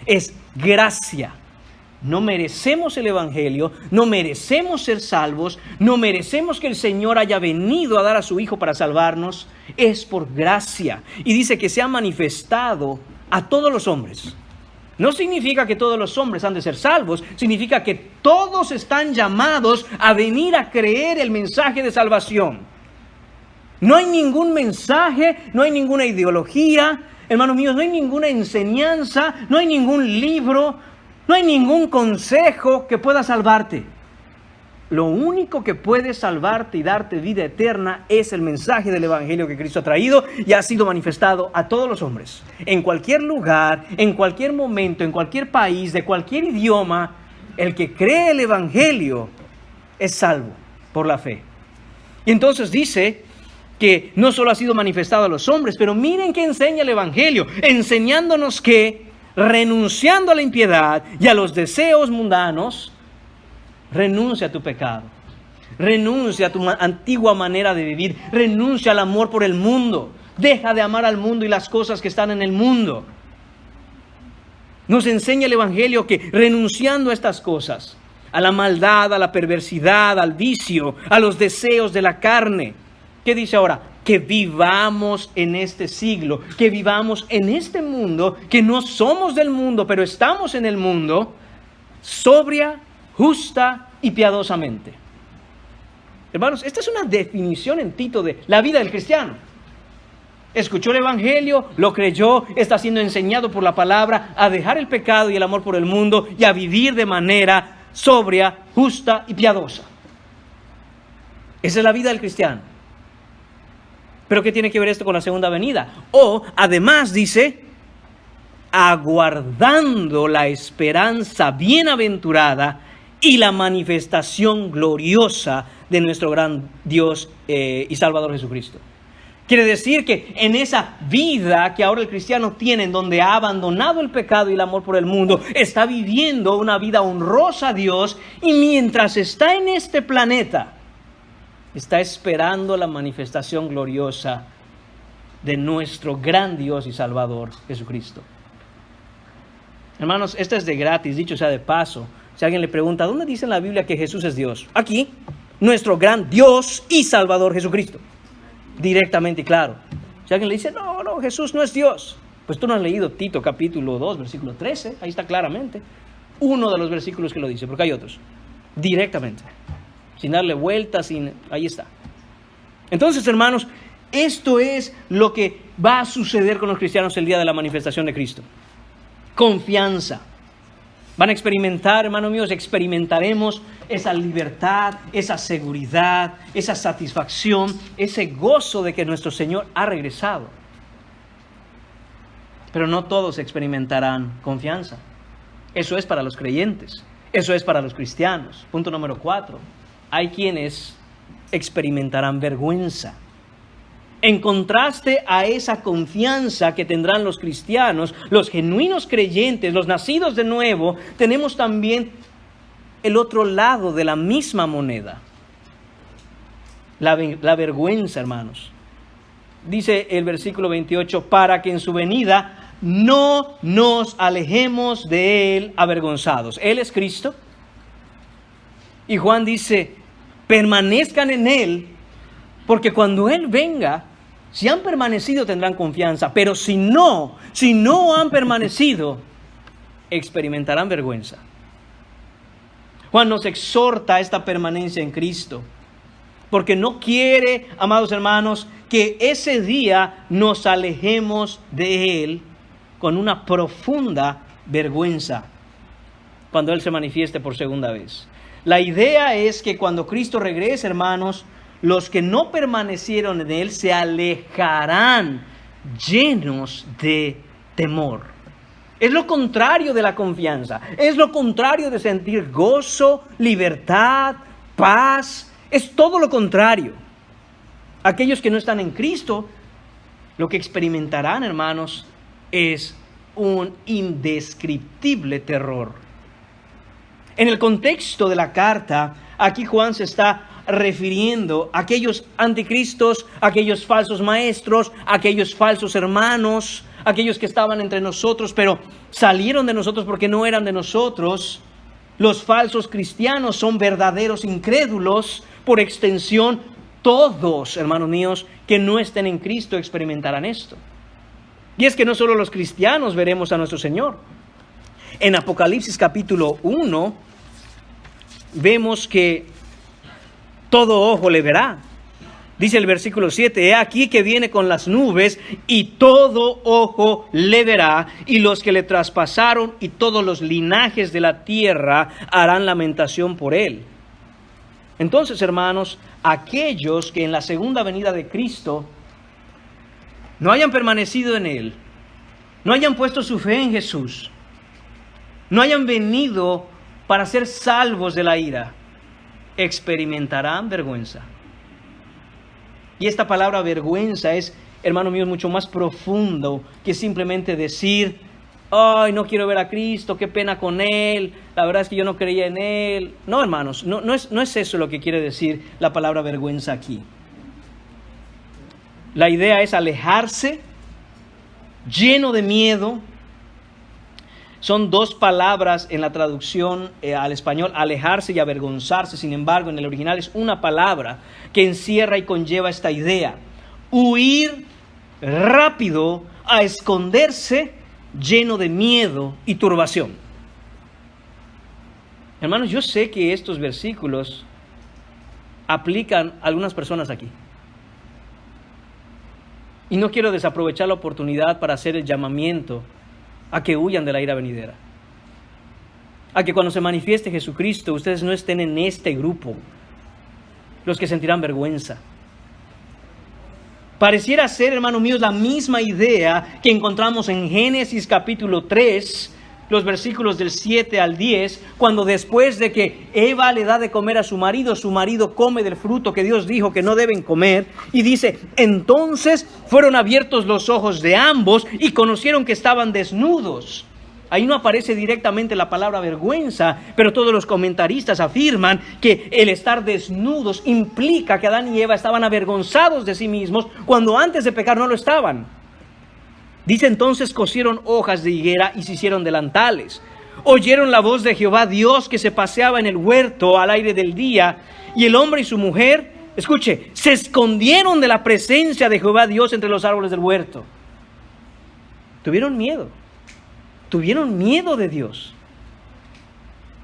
Es gracia. No merecemos el Evangelio, no merecemos ser salvos, no merecemos que el Señor haya venido a dar a su Hijo para salvarnos. Es por gracia. Y dice que se ha manifestado a todos los hombres. No significa que todos los hombres han de ser salvos, significa que todos están llamados a venir a creer el mensaje de salvación. No hay ningún mensaje, no hay ninguna ideología, hermanos míos, no hay ninguna enseñanza, no hay ningún libro, no hay ningún consejo que pueda salvarte. Lo único que puede salvarte y darte vida eterna es el mensaje del Evangelio que Cristo ha traído y ha sido manifestado a todos los hombres. En cualquier lugar, en cualquier momento, en cualquier país, de cualquier idioma, el que cree el Evangelio es salvo por la fe. Y entonces dice que no solo ha sido manifestado a los hombres, pero miren que enseña el Evangelio, enseñándonos que renunciando a la impiedad y a los deseos mundanos, renuncia a tu pecado. Renuncia a tu antigua manera de vivir. Renuncia al amor por el mundo. Deja de amar al mundo y las cosas que están en el mundo. Nos enseña el Evangelio que renunciando a estas cosas, a la maldad, a la perversidad, al vicio, a los deseos de la carne. ¿Qué dice ahora? Que vivamos en este siglo, que vivamos en este mundo, que no somos del mundo, pero estamos en el mundo, sobria, justa y piadosamente. Hermanos, esta es una definición en Tito de la vida del cristiano. Escuchó el Evangelio, lo creyó, está siendo enseñado por la palabra a dejar el pecado y el amor por el mundo y a vivir de manera sobria, justa y piadosa. Esa es la vida del cristiano. ¿Pero qué tiene que ver esto con la segunda venida? O, además, dice, aguardando la esperanza bienaventurada y la manifestación gloriosa de nuestro gran Dios y Salvador Jesucristo. Quiere decir que en esa vida que ahora el cristiano tiene, en donde ha abandonado el pecado y el amor por el mundo, está viviendo una vida honrosa a Dios, y mientras está en este planeta, está esperando la manifestación gloriosa de nuestro gran Dios y Salvador Jesucristo. Hermanos, esto es de gratis, dicho sea de paso. Si alguien le pregunta, ¿dónde dice en la Biblia que Jesús es Dios? Aquí, nuestro gran Dios y Salvador Jesucristo. Directamente y claro. Si alguien le dice, no, Jesús no es Dios, pues tú no has leído Tito capítulo 2, versículo 13, ahí está claramente. Uno de los versículos que lo dice, porque hay otros. Directamente. Sin darle vueltas, ahí está. Entonces, hermanos, esto es lo que va a suceder con los cristianos el día de la manifestación de Cristo. Confianza. Van a experimentar, hermanos míos, experimentaremos esa libertad, esa seguridad, esa satisfacción, ese gozo de que nuestro Señor ha regresado. Pero no todos experimentarán confianza. Eso es para los creyentes, eso es para los cristianos. Punto número 4. Hay quienes experimentarán vergüenza. En contraste a esa confianza que tendrán los cristianos, los genuinos creyentes, los nacidos de nuevo, tenemos también el otro lado de la misma moneda. La vergüenza, hermanos. Dice el versículo 28, para que en su venida no nos alejemos de Él avergonzados. Él es Cristo. Y Juan dice, permanezcan en Él, porque cuando Él venga, si han permanecido tendrán confianza, pero si no han permanecido, experimentarán vergüenza. Juan nos exhorta a esta permanencia en Cristo, porque no quiere, amados hermanos, que ese día nos alejemos de Él con una profunda vergüenza cuando Él se manifieste por segunda vez. La idea es que cuando Cristo regrese, hermanos, los que no permanecieron en Él se alejarán llenos de temor. Es lo contrario de la confianza. Es lo contrario de sentir gozo, libertad, paz. Es todo lo contrario. Aquellos que no están en Cristo, lo que experimentarán, hermanos, es un indescriptible terror. En el contexto de la carta, aquí Juan se está refiriendo a aquellos anticristos, aquellos falsos maestros, aquellos falsos hermanos, aquellos que estaban entre nosotros, pero salieron de nosotros porque no eran de nosotros. Los falsos cristianos son verdaderos incrédulos. Por extensión, todos, hermanos míos, que no estén en Cristo experimentarán esto. Y es que no solo los cristianos veremos a nuestro Señor. En Apocalipsis capítulo 1, vemos que todo ojo le verá. Dice el versículo 7, he aquí que viene con las nubes y todo ojo le verá, y los que le traspasaron y todos los linajes de la tierra harán lamentación por él. Entonces, hermanos, aquellos que en la segunda venida de Cristo no hayan permanecido en Él, no hayan puesto su fe en Jesús, no hayan venido para ser salvos de la ira, experimentarán vergüenza. Y esta palabra vergüenza es, hermano mío, mucho más profundo que simplemente decir, ay, no quiero ver a Cristo, qué pena con Él, la verdad es que yo no creía en Él. No, hermanos, no es eso lo que quiere decir la palabra vergüenza aquí. La idea es alejarse, lleno de miedo. Son dos palabras en la traducción al español, alejarse y avergonzarse. Sin embargo, en el original es una palabra que encierra y conlleva esta idea. Huir rápido a esconderse, lleno de miedo y turbación. Hermanos, yo sé que estos versículos aplican a algunas personas aquí. Y no quiero desaprovechar la oportunidad para hacer el llamamiento a que huyan de la ira venidera. A que cuando se manifieste Jesucristo, ustedes no estén en este grupo, los que sentirán vergüenza. Pareciera ser, hermanos míos, la misma idea que encontramos en Génesis capítulo 3, los versículos del 7 al 10, cuando después de que Eva le da de comer a su marido come del fruto que Dios dijo que no deben comer, y dice, entonces fueron abiertos los ojos de ambos y conocieron que estaban desnudos. Ahí no aparece directamente la palabra vergüenza, pero todos los comentaristas afirman que el estar desnudos implica que Adán y Eva estaban avergonzados de sí mismos cuando antes de pecar no lo estaban. Dice entonces cosieron hojas de higuera y se hicieron delantales. Oyeron la voz de Jehová Dios que se paseaba en el huerto al aire del día, y el hombre y su mujer, escuche, se escondieron de la presencia de Jehová Dios entre los árboles del huerto. Tuvieron miedo de Dios.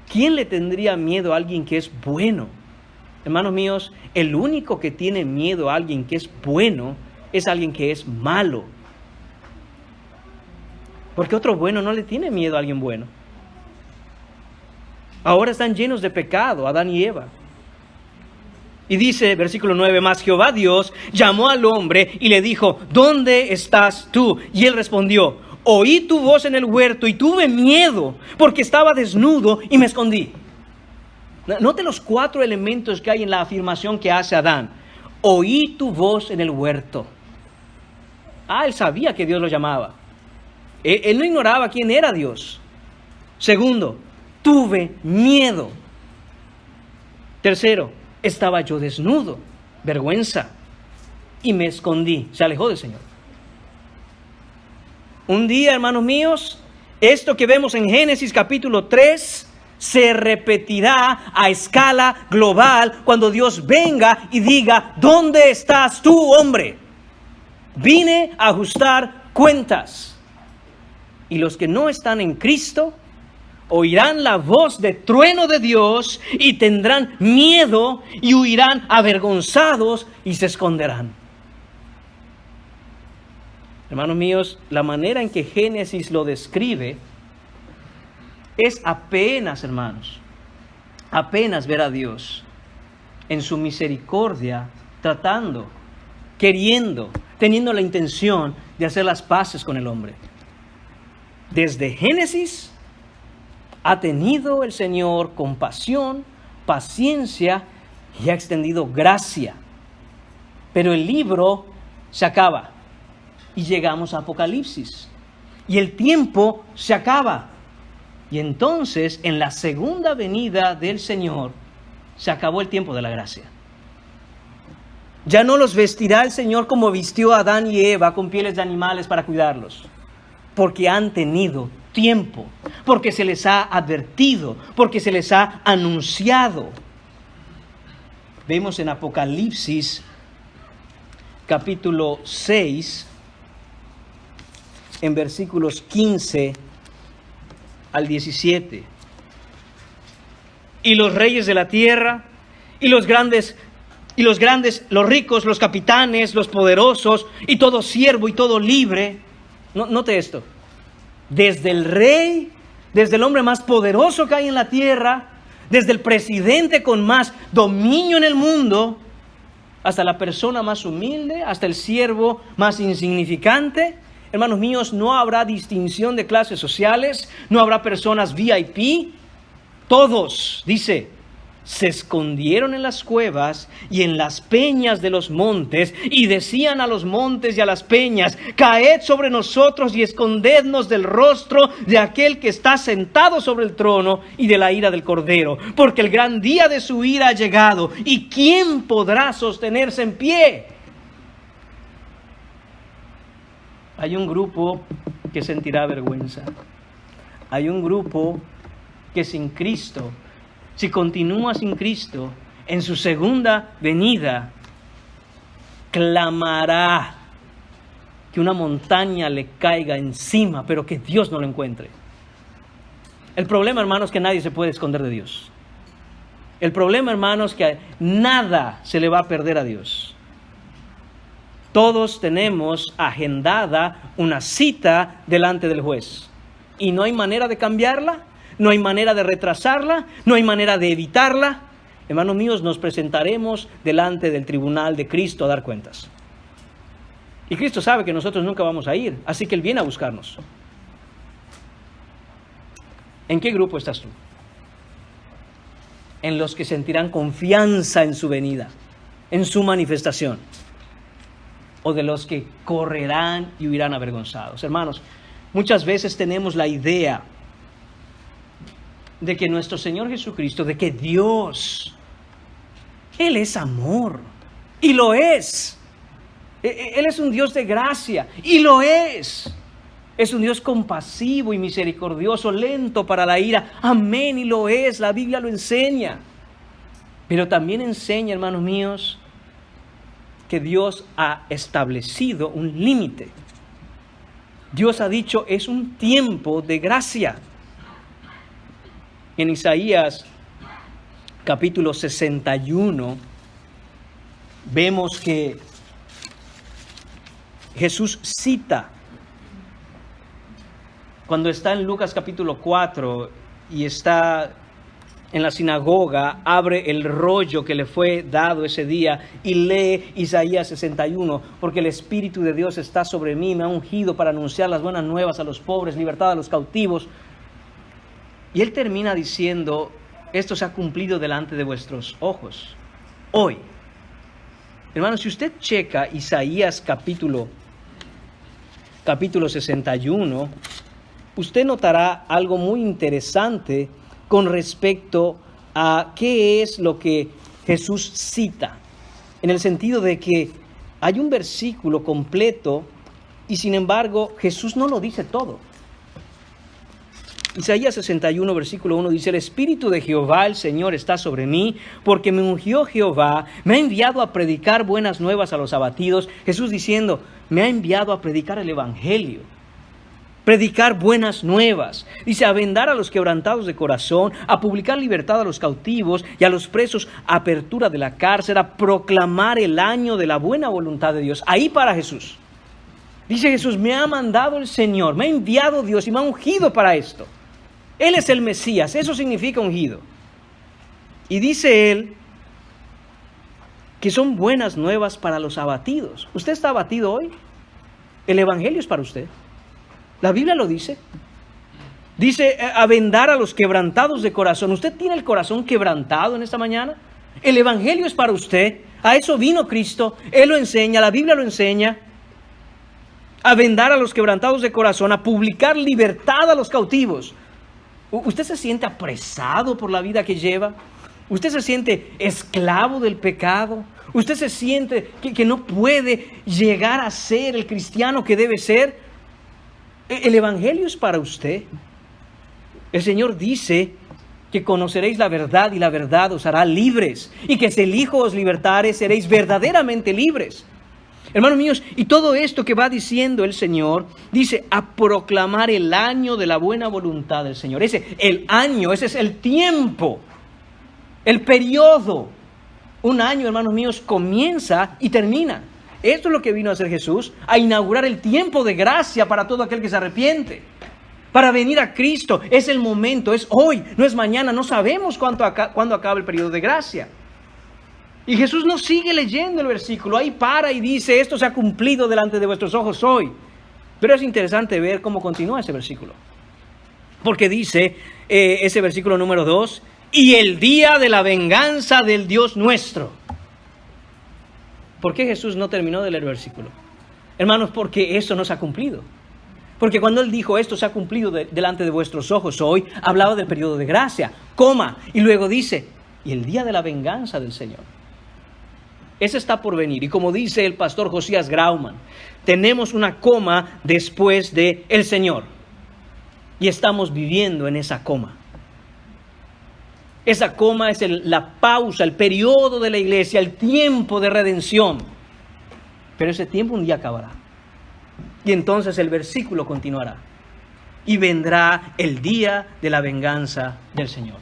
¿Quién le tendría miedo a alguien que es bueno? Hermanos míos, el único que tiene miedo a alguien que es bueno es alguien que es malo. Porque otro bueno no le tiene miedo a alguien bueno. Ahora están llenos de pecado, Adán y Eva. Y dice, versículo 9, mas Jehová Dios llamó al hombre y le dijo, ¿dónde estás tú? Y él respondió, oí tu voz en el huerto y tuve miedo porque estaba desnudo y me escondí. Note los 4 elementos que hay en la afirmación que hace Adán. Oí tu voz en el huerto. Él sabía que Dios lo llamaba. Él no ignoraba quién era Dios. Segundo, tuve miedo. Tercero, estaba yo desnudo, vergüenza, y me escondí. Se alejó del Señor. Un día, hermanos míos, esto que vemos en Génesis capítulo 3 se repetirá a escala global cuando Dios venga y diga, ¿dónde estás tú, hombre? Vine a ajustar cuentas. Y los que no están en Cristo oirán la voz de trueno de Dios y tendrán miedo y huirán avergonzados y se esconderán. Hermanos míos, la manera en que Génesis lo describe es apenas, hermanos, apenas ver a Dios en su misericordia tratando, queriendo, teniendo la intención de hacer las paces con el hombre. Desde Génesis ha tenido el Señor compasión, paciencia y ha extendido gracia. Pero el libro se acaba y llegamos a Apocalipsis. Y el tiempo se acaba. Y entonces, en la segunda venida del Señor, se acabó el tiempo de la gracia. Ya no los vestirá el Señor como vistió a Adán y Eva con pieles de animales para cuidarlos. Porque han tenido tiempo, porque se les ha advertido, porque se les ha anunciado. Vemos en Apocalipsis capítulo 6, en versículos 15 al 17. Y los reyes de la tierra, y los grandes, los ricos, los capitanes, los poderosos, y todo siervo y todo libre. Note esto. Desde el rey, desde el hombre más poderoso que hay en la tierra, desde el presidente con más dominio en el mundo, hasta la persona más humilde, hasta el siervo más insignificante. Hermanos míos, no habrá distinción de clases sociales, no habrá personas VIP. Todos, dice, se escondieron en las cuevas y en las peñas de los montes, y decían a los montes y a las peñas: caed sobre nosotros y escondednos del rostro de aquel que está sentado sobre el trono y de la ira del Cordero, porque el gran día de su ira ha llegado, y ¿quién podrá sostenerse en pie? Hay un grupo que sentirá vergüenza. Hay un grupo que sin Cristo, si continúa sin Cristo, en su segunda venida, clamará que una montaña le caiga encima, pero que Dios no lo encuentre. El problema, hermanos, es que nadie se puede esconder de Dios. El problema, hermanos, es que nada se le va a perder a Dios. Todos tenemos agendada una cita delante del juez. Y no hay manera de cambiarla, no hay manera de retrasarla, no hay manera de evitarla. Hermanos míos, nos presentaremos delante del tribunal de Cristo a dar cuentas. Y Cristo sabe que nosotros nunca vamos a ir, así que Él viene a buscarnos. ¿En qué grupo estás tú? En los que sentirán confianza en su venida, en su manifestación, o de los que correrán y huirán avergonzados. Hermanos, muchas veces tenemos la idea de que nuestro Señor Jesucristo, de que Dios, Él es amor, y lo es. Él es un Dios de gracia, y lo es. Es un Dios compasivo y misericordioso, lento para la ira. Amén, y lo es. La Biblia lo enseña. Pero también enseña, hermanos míos, que Dios ha establecido un límite. Dios ha dicho, es un tiempo de gracia. En Isaías capítulo 61 vemos que Jesús cita, cuando está en Lucas capítulo 4 y está en la sinagoga, abre el rollo que le fue dado ese día y lee Isaías 61, porque el Espíritu de Dios está sobre mí, me ha ungido para anunciar las buenas nuevas a los pobres, libertad a los cautivos. Y él termina diciendo, esto se ha cumplido delante de vuestros ojos, hoy. Hermanos, si usted checa Isaías capítulo 61, usted notará algo muy interesante con respecto a qué es lo que Jesús cita, en el sentido de que hay un versículo completo y sin embargo Jesús no lo dice todo. Isaías 61, versículo 1 dice: el Espíritu de Jehová, el Señor, está sobre mí, porque me ungió Jehová, me ha enviado a predicar buenas nuevas a los abatidos. Jesús diciendo, me ha enviado a predicar el Evangelio, predicar buenas nuevas. Dice, a vendar a los quebrantados de corazón, a publicar libertad a los cautivos y a los presos apertura de la cárcel, a proclamar el año de la buena voluntad de Dios. Ahí para Jesús. Dice Jesús, me ha mandado el Señor, me ha enviado Dios y me ha ungido para esto. Él es el Mesías, eso significa ungido. Y dice él que son buenas nuevas para los abatidos. ¿Usted está abatido hoy? El Evangelio es para usted. La Biblia lo dice. Dice, a vendar a los quebrantados de corazón. ¿Usted tiene el corazón quebrantado en esta mañana? El Evangelio es para usted. A eso vino Cristo. Él lo enseña, la Biblia lo enseña. A vendar a los quebrantados de corazón, a publicar libertad a los cautivos. ¿Usted se siente apresado por la vida que lleva? ¿Usted se siente esclavo del pecado? ¿Usted se siente que no puede llegar a ser el cristiano que debe ser? El Evangelio es para usted. El Señor dice que conoceréis la verdad y la verdad os hará libres. Y que si el Hijo os libertare, seréis verdaderamente libres. Hermanos míos, y todo esto que va diciendo el Señor, dice, a proclamar el año de la buena voluntad del Señor. El año, ese es el tiempo, el periodo. Un año, hermanos míos, comienza y termina. Esto es lo que vino a hacer Jesús, a inaugurar el tiempo de gracia para todo aquel que se arrepiente. Para venir a Cristo, es el momento, es hoy, no es mañana, no sabemos cuándo acaba el periodo de gracia. Y Jesús no sigue leyendo el versículo, ahí para y dice, esto se ha cumplido delante de vuestros ojos hoy. Pero es interesante ver cómo continúa ese versículo. Porque dice ese versículo número 2, y el día de la venganza del Dios nuestro. ¿Por qué Jesús no terminó de leer el versículo? Hermanos, porque eso no se ha cumplido. Porque cuando Él dijo esto se ha cumplido delante de vuestros ojos hoy, hablaba del periodo de gracia, coma, y luego dice, y el día de la venganza del Señor. Ese está por venir. Y como dice el pastor Josías Grauman, tenemos una coma después de el Señor. Y estamos viviendo en esa coma. Esa coma es la pausa, el periodo de la iglesia, el tiempo de redención. Pero ese tiempo un día acabará. Y entonces el versículo continuará. Y vendrá el día de la venganza del Señor.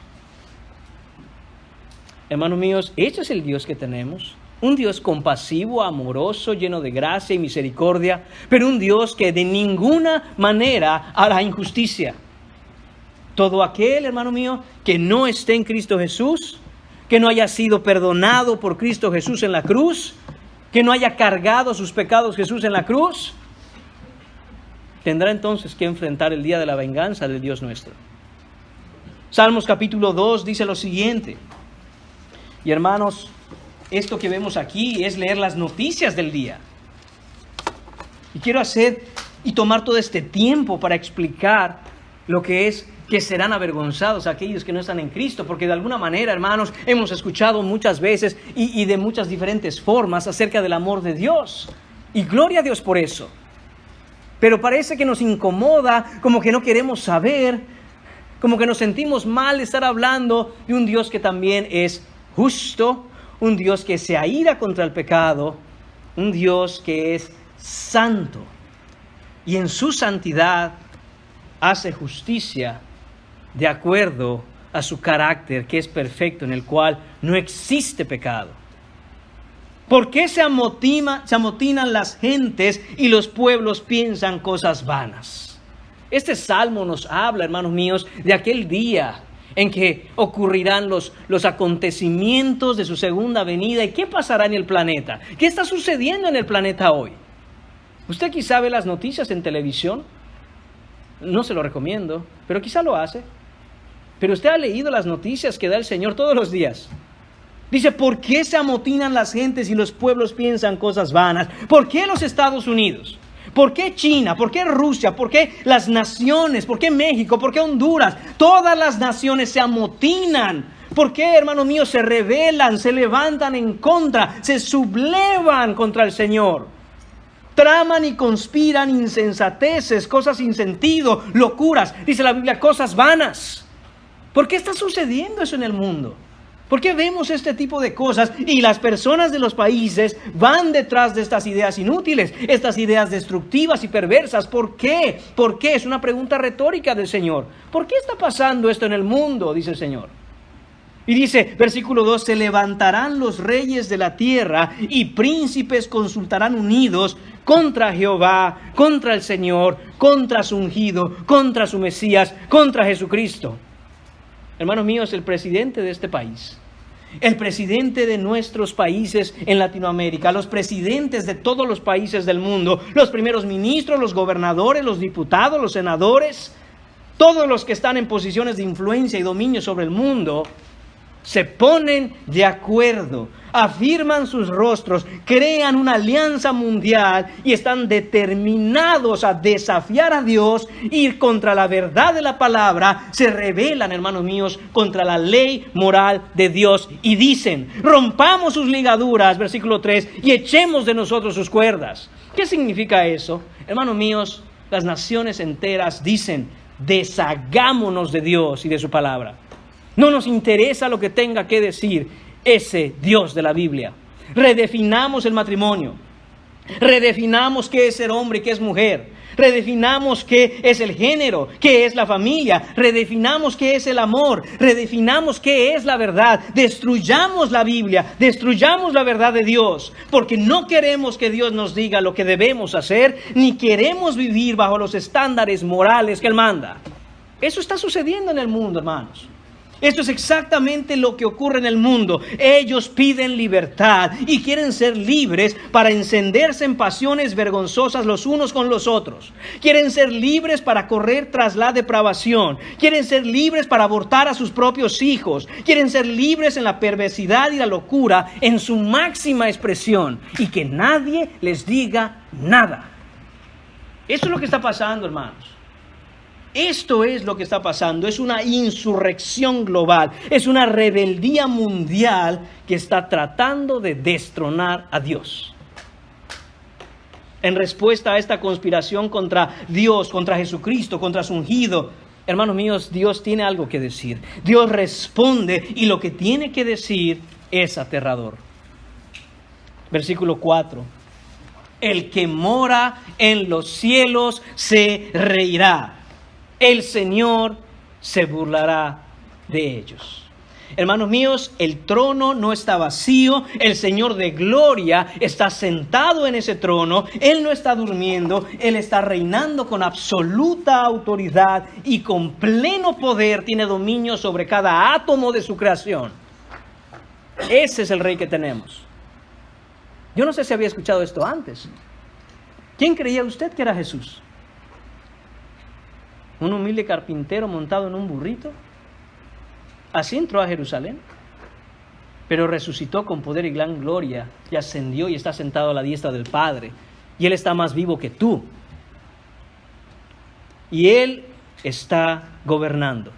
Hermanos míos, ese es el Dios que tenemos. Un Dios compasivo, amoroso, lleno de gracia y misericordia. Pero un Dios que de ninguna manera hará injusticia. Todo aquel, hermano mío, que no esté en Cristo Jesús, que no haya sido perdonado por Cristo Jesús en la cruz, que no haya cargado sus pecados Jesús en la cruz, tendrá entonces que enfrentar el día de la venganza del Dios nuestro. Salmos capítulo 2 dice lo siguiente. Y hermanos, esto que vemos aquí es leer las noticias del día. Y quiero hacer y tomar todo este tiempo para explicar lo que es que serán avergonzados aquellos que no están en Cristo, porque de alguna manera, hermanos, hemos escuchado muchas veces y de muchas diferentes formas acerca del amor de Dios. Y gloria a Dios por eso. Pero parece que nos incomoda, como que no queremos saber, como que nos sentimos mal estar hablando de un Dios que también es justo, un Dios que se aira contra el pecado, un Dios que es santo y en su santidad hace justicia de acuerdo a su carácter que es perfecto, en el cual no existe pecado. ¿Por qué se amotinan las gentes y los pueblos piensan cosas vanas? Este salmo nos habla, hermanos míos, de aquel día en que ocurrirán los acontecimientos de su segunda venida. ¿Y qué pasará en el planeta? ¿Qué está sucediendo en el planeta hoy? Usted quizá ve las noticias en televisión. No se lo recomiendo, pero quizá lo hace. Pero usted ha leído las noticias que da el Señor todos los días. Dice, ¿por qué se amotinan las gentes y los pueblos piensan cosas vanas? ¿Por qué los Estados Unidos? ¿Por qué China? ¿Por qué Rusia? ¿Por qué las naciones? ¿Por qué México? ¿Por qué Honduras? Todas las naciones se amotinan. ¿Por qué, hermanos míos, se rebelan, se levantan en contra, se sublevan contra el Señor? Traman y conspiran insensateces, cosas sin sentido, locuras. Dice la Biblia, cosas vanas. ¿Por qué está sucediendo eso en el mundo? ¿Por qué vemos este tipo de cosas y las personas de los países van detrás de estas ideas inútiles, estas ideas destructivas y perversas? ¿Por qué? ¿Por qué? Es una pregunta retórica del Señor. ¿Por qué está pasando esto en el mundo? Dice el Señor. Y dice, versículo 2, se levantarán los reyes de la tierra y príncipes consultarán unidos contra Jehová, contra el Señor, contra su ungido, contra su Mesías, contra Jesucristo. Hermanos míos, el presidente de este país, el presidente de nuestros países en Latinoamérica, los presidentes de todos los países del mundo, los primeros ministros, los gobernadores, los diputados, los senadores, todos los que están en posiciones de influencia y dominio sobre el mundo, se ponen de acuerdo, afirman sus rostros, crean una alianza mundial y están determinados a desafiar a Dios, ir contra la verdad de la palabra. Se rebelan, hermanos míos, contra la ley moral de Dios y dicen, rompamos sus ligaduras, versículo 3, y echemos de nosotros sus cuerdas. ¿Qué significa eso? Hermanos míos, las naciones enteras dicen, deshagámonos de Dios y de su palabra. No nos interesa lo que tenga que decir ese Dios de la Biblia. Redefinamos el matrimonio. Redefinamos qué es ser hombre y qué es mujer. Redefinamos qué es el género, qué es la familia. Redefinamos qué es el amor. Redefinamos qué es la verdad. Destruyamos la Biblia. Destruyamos la verdad de Dios. Porque no queremos que Dios nos diga lo que debemos hacer, ni queremos vivir bajo los estándares morales que Él manda. Eso está sucediendo en el mundo, hermanos. Esto es exactamente lo que ocurre en el mundo. Ellos piden libertad y quieren ser libres para encenderse en pasiones vergonzosas los unos con los otros. Quieren ser libres para correr tras la depravación. Quieren ser libres para abortar a sus propios hijos. Quieren ser libres en la perversidad y la locura en su máxima expresión. Y que nadie les diga nada. Eso es lo que está pasando, hermanos. Esto es lo que está pasando, es una insurrección global, es una rebeldía mundial que está tratando de destronar a Dios. En respuesta a esta conspiración contra Dios, contra Jesucristo, contra su ungido, hermanos míos, Dios tiene algo que decir. Dios responde y lo que tiene que decir es aterrador. Versículo 4. El que mora en los cielos se reirá. El Señor se burlará de ellos. Hermanos míos, el trono no está vacío. El Señor de gloria está sentado en ese trono. Él no está durmiendo. Él está reinando con absoluta autoridad y con pleno poder. Tiene dominio sobre cada átomo de su creación. Ese es el rey que tenemos. Yo no sé si había escuchado esto antes. ¿Quién creía usted que era Jesús? ¿Un humilde carpintero montado en un burrito? Así entró a Jerusalén, pero resucitó con poder y gran gloria, y ascendió y está sentado a la diestra del Padre, y Él está más vivo que tú, y Él está gobernando.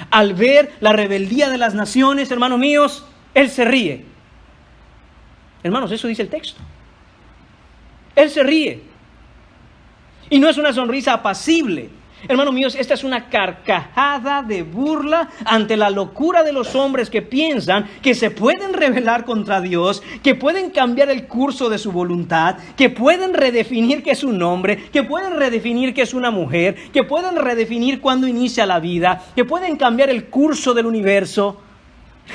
Al ver la rebeldía de las naciones, hermanos míos, Él se ríe. Hermanos, eso dice el texto. Él se ríe, y no es una sonrisa apacible. Hermanos míos, esta es una carcajada de burla ante la locura de los hombres que piensan que se pueden rebelar contra Dios, que pueden cambiar el curso de su voluntad, que pueden redefinir qué es un hombre, que pueden redefinir qué es una mujer, que pueden redefinir cuándo inicia la vida, que pueden cambiar el curso del universo.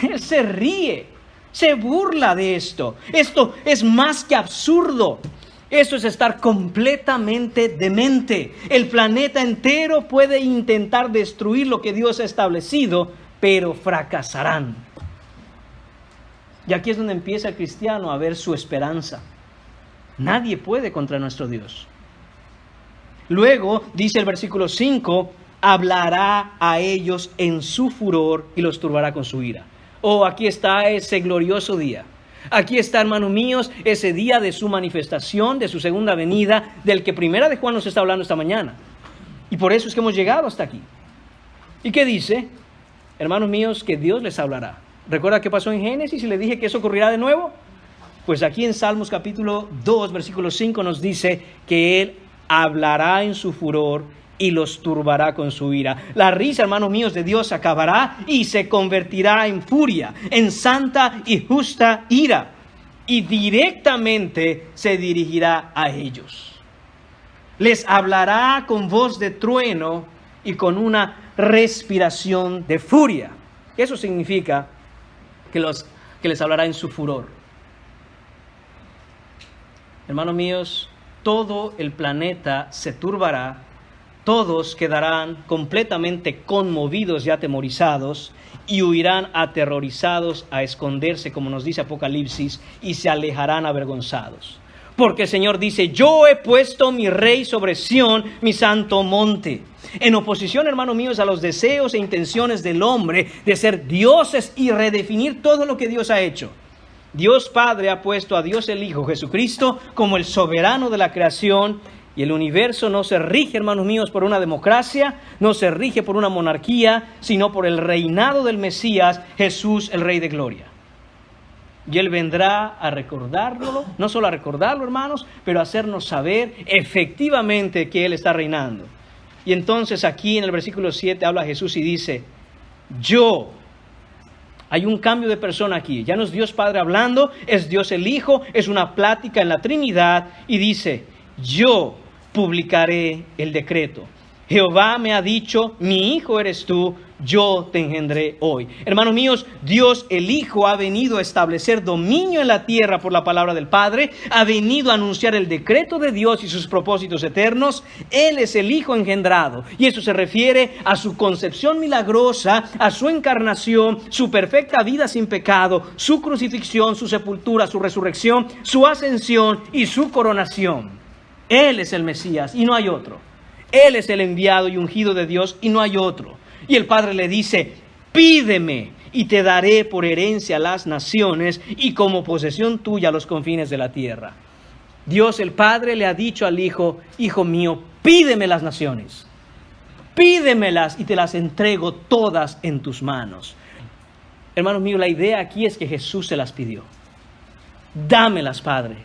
Él se ríe, se burla de esto. Esto es más que absurdo. Esto es estar completamente demente. El planeta entero puede intentar destruir lo que Dios ha establecido, pero fracasarán. Y aquí es donde empieza el cristiano a ver su esperanza. Nadie puede contra nuestro Dios. Luego, dice el versículo 5, hablará a ellos en su furor y los turbará con su ira. Oh, aquí está ese glorioso día. Aquí está, hermanos míos, ese día de su manifestación, de su segunda venida, del que Primera de Juan nos está hablando esta mañana. Y por eso es que hemos llegado hasta aquí. ¿Y qué dice? Hermanos míos, que Dios les hablará. ¿Recuerda qué pasó en Génesis y le dije que eso ocurrirá de nuevo? Pues aquí en Salmos capítulo 2, versículo 5 nos dice que Él hablará en su furor y los turbará con su ira. La risa, hermanos míos, de Dios acabará y se convertirá en furia, en santa y justa ira. Y directamente se dirigirá a ellos. Les hablará con voz de trueno y con una respiración de furia. Eso significa que les hablará en su furor. Hermanos míos, todo el planeta se turbará. Todos quedarán completamente conmovidos y atemorizados y huirán aterrorizados a esconderse, como nos dice Apocalipsis, y se alejarán avergonzados. Porque el Señor dice, yo he puesto mi rey sobre Sión, mi santo monte. En oposición, hermanos míos, a los deseos e intenciones del hombre de ser dioses y redefinir todo lo que Dios ha hecho. Dios Padre ha puesto a Dios el Hijo, Jesucristo, como el soberano de la creación. Y el universo no se rige, hermanos míos, por una democracia, no se rige por una monarquía, sino por el reinado del Mesías, Jesús, el Rey de Gloria. Y Él vendrá a recordarlo, no solo a recordarlo, hermanos, pero a hacernos saber efectivamente que Él está reinando. Y entonces aquí en el versículo 7 habla Jesús y dice, yo. Hay un cambio de persona aquí. Ya no es Dios Padre hablando, es Dios el Hijo, es una plática en la Trinidad y dice, yo publicaré el decreto. Jehová me ha dicho, mi hijo eres tú, yo te engendré hoy. Hermanos míos, Dios el Hijo ha venido a establecer dominio en la tierra por la palabra del Padre, ha venido a anunciar el decreto de Dios y sus propósitos eternos. Él es el Hijo engendrado, y eso se refiere a su concepción milagrosa, a su encarnación, su perfecta vida sin pecado, su crucifixión, su sepultura, su resurrección, su ascensión y su coronación. Él es el Mesías y no hay otro. Él es el enviado y ungido de Dios y no hay otro. Y el Padre le dice, pídeme y te daré por herencia a las naciones y como posesión tuya los confines de la tierra. Dios el Padre le ha dicho al Hijo, hijo mío, pídeme las naciones. Pídemelas y te las entrego todas en tus manos. Hermanos míos, la idea aquí es que Jesús se las pidió. Dámelas, Padre.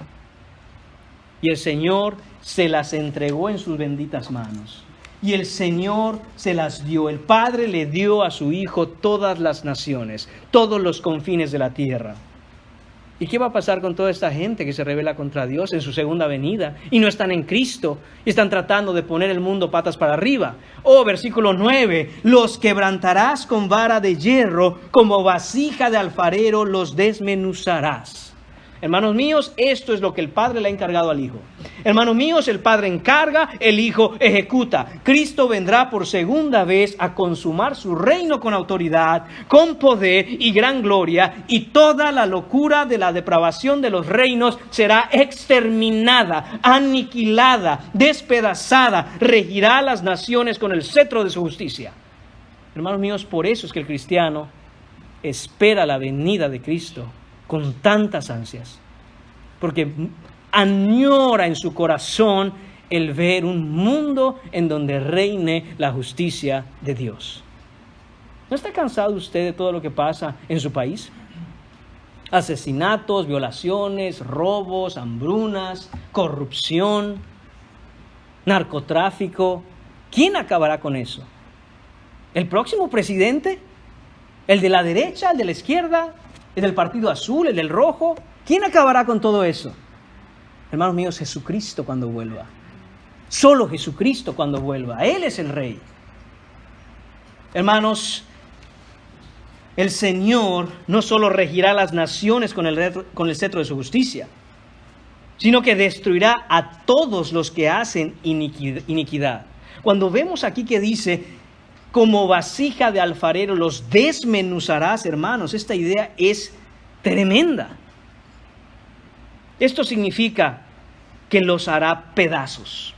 Y el Señor se las entregó en sus benditas manos. Y el Señor se las dio. El Padre le dio a su Hijo todas las naciones, todos los confines de la tierra. ¿Y qué va a pasar con toda esta gente que se rebela contra Dios en su segunda venida y no están en Cristo y están tratando de poner el mundo patas para arriba? Oh, versículo 9, los quebrantarás con vara de hierro, como vasija de alfarero los desmenuzarás. Hermanos míos, esto es lo que el Padre le ha encargado al Hijo. Hermanos míos, el Padre encarga, el Hijo ejecuta. Cristo vendrá por segunda vez a consumar su reino con autoridad, con poder y gran gloria, y toda la locura de la depravación de los reinos será exterminada, aniquilada, despedazada, regirá a las naciones con el cetro de su justicia. Hermanos míos, por eso es que el cristiano espera la venida de Cristo con tantas ansias, porque añora en su corazón el ver un mundo en donde reine la justicia de Dios. ¿No está cansado usted de todo lo que pasa en su país? Asesinatos, violaciones, robos, hambrunas, corrupción, narcotráfico. ¿Quién acabará con eso? ¿El próximo presidente? ¿El de la derecha? ¿El de la izquierda? ¿El del partido azul? ¿El del rojo? ¿Quién acabará con todo eso? Hermanos míos, Jesucristo cuando vuelva. Solo Jesucristo cuando vuelva. Él es el Rey. Hermanos, el Señor no solo regirá las naciones con el cetro de su justicia, sino que destruirá a todos los que hacen iniquidad. Cuando vemos aquí que dice, como vasija de alfarero los desmenuzarás, hermanos, esta idea es tremenda. Esto significa que los hará pedazos,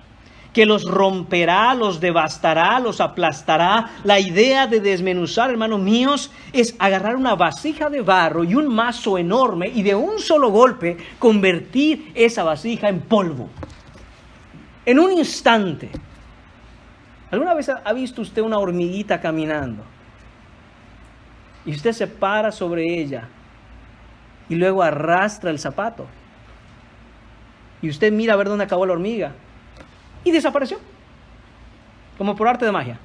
que los romperá, los devastará, los aplastará. La idea de desmenuzar, hermanos míos, es agarrar una vasija de barro y un mazo enorme y de un solo golpe convertir esa vasija en polvo. En un instante. ¿Alguna vez ha visto usted una hormiguita caminando? Y usted se para sobre ella y luego arrastra el zapato. Y usted mira a ver dónde acabó la hormiga. Y desapareció. Como por arte de magia.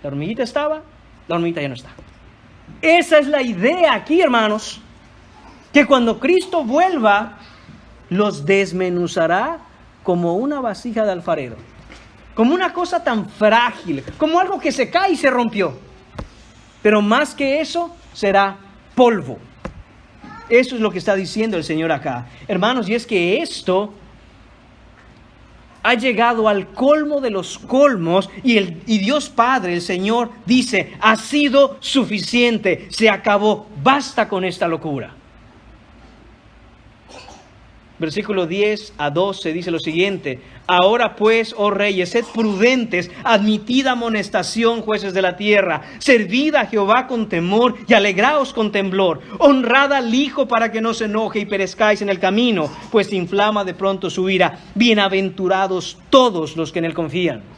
La hormiguita estaba, la hormiguita ya no está. Esa es la idea aquí, hermanos. Que cuando Cristo vuelva, los desmenuzará como una vasija de alfarero. Como una cosa tan frágil, como algo que se cae y se rompió. Pero más que eso, será polvo. Eso es lo que está diciendo el Señor acá. Hermanos, y es que esto ha llegado al colmo de los colmos y Dios Padre, el Señor, dice, ha sido suficiente, se acabó, basta con esta locura. Versículo 10 a 12 dice lo siguiente: ahora pues, oh reyes, sed prudentes, admitid amonestación, jueces de la tierra, servid a Jehová con temor y alegraos con temblor, honrad al Hijo para que no se enoje y perezcáis en el camino, pues inflama de pronto su ira. Bienaventurados todos los que en él confían.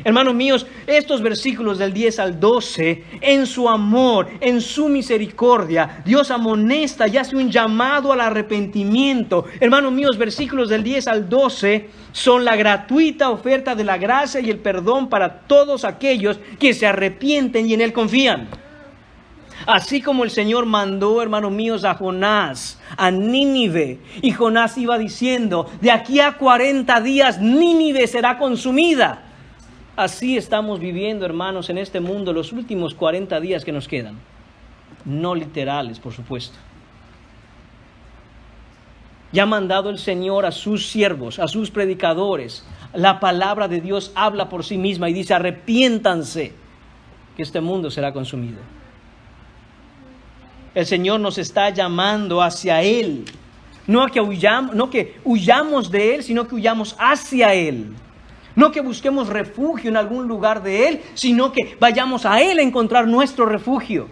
Hermanos míos, estos versículos del 10 al 12, en su amor, en su misericordia, Dios amonesta y hace un llamado al arrepentimiento. Hermanos míos, versículos del 10 al 12 son la gratuita oferta de la gracia y el perdón para todos aquellos que se arrepienten y en él confían. Así como el Señor mandó, hermanos míos, a Jonás, a Nínive, y Jonás iba diciendo, de aquí a 40 días Nínive será consumida. Así estamos viviendo, hermanos, en este mundo los últimos 40 días que nos quedan. No literales, por supuesto. Ya ha mandado el Señor a sus siervos, a sus predicadores. La palabra de Dios habla por sí misma y dice: arrepiéntanse, que este mundo será consumido. El Señor nos está llamando hacia Él. No que huyamos de Él, sino que huyamos hacia Él. No que busquemos refugio en algún lugar de Él, sino que vayamos a Él a encontrar nuestro refugio.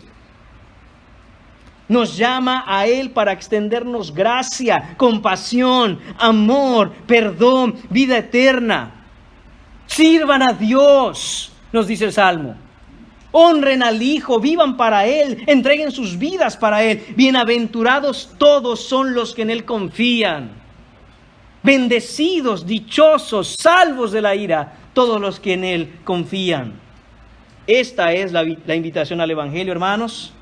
Nos llama a Él para extendernos gracia, compasión, amor, perdón, vida eterna. Sirvan a Dios, nos dice el Salmo. Honren al Hijo, vivan para Él, entreguen sus vidas para Él. Bienaventurados todos son los que en Él confían. Bendecidos, dichosos, salvos de la ira, todos los que en Él confían. Esta es la invitación al Evangelio, hermanos.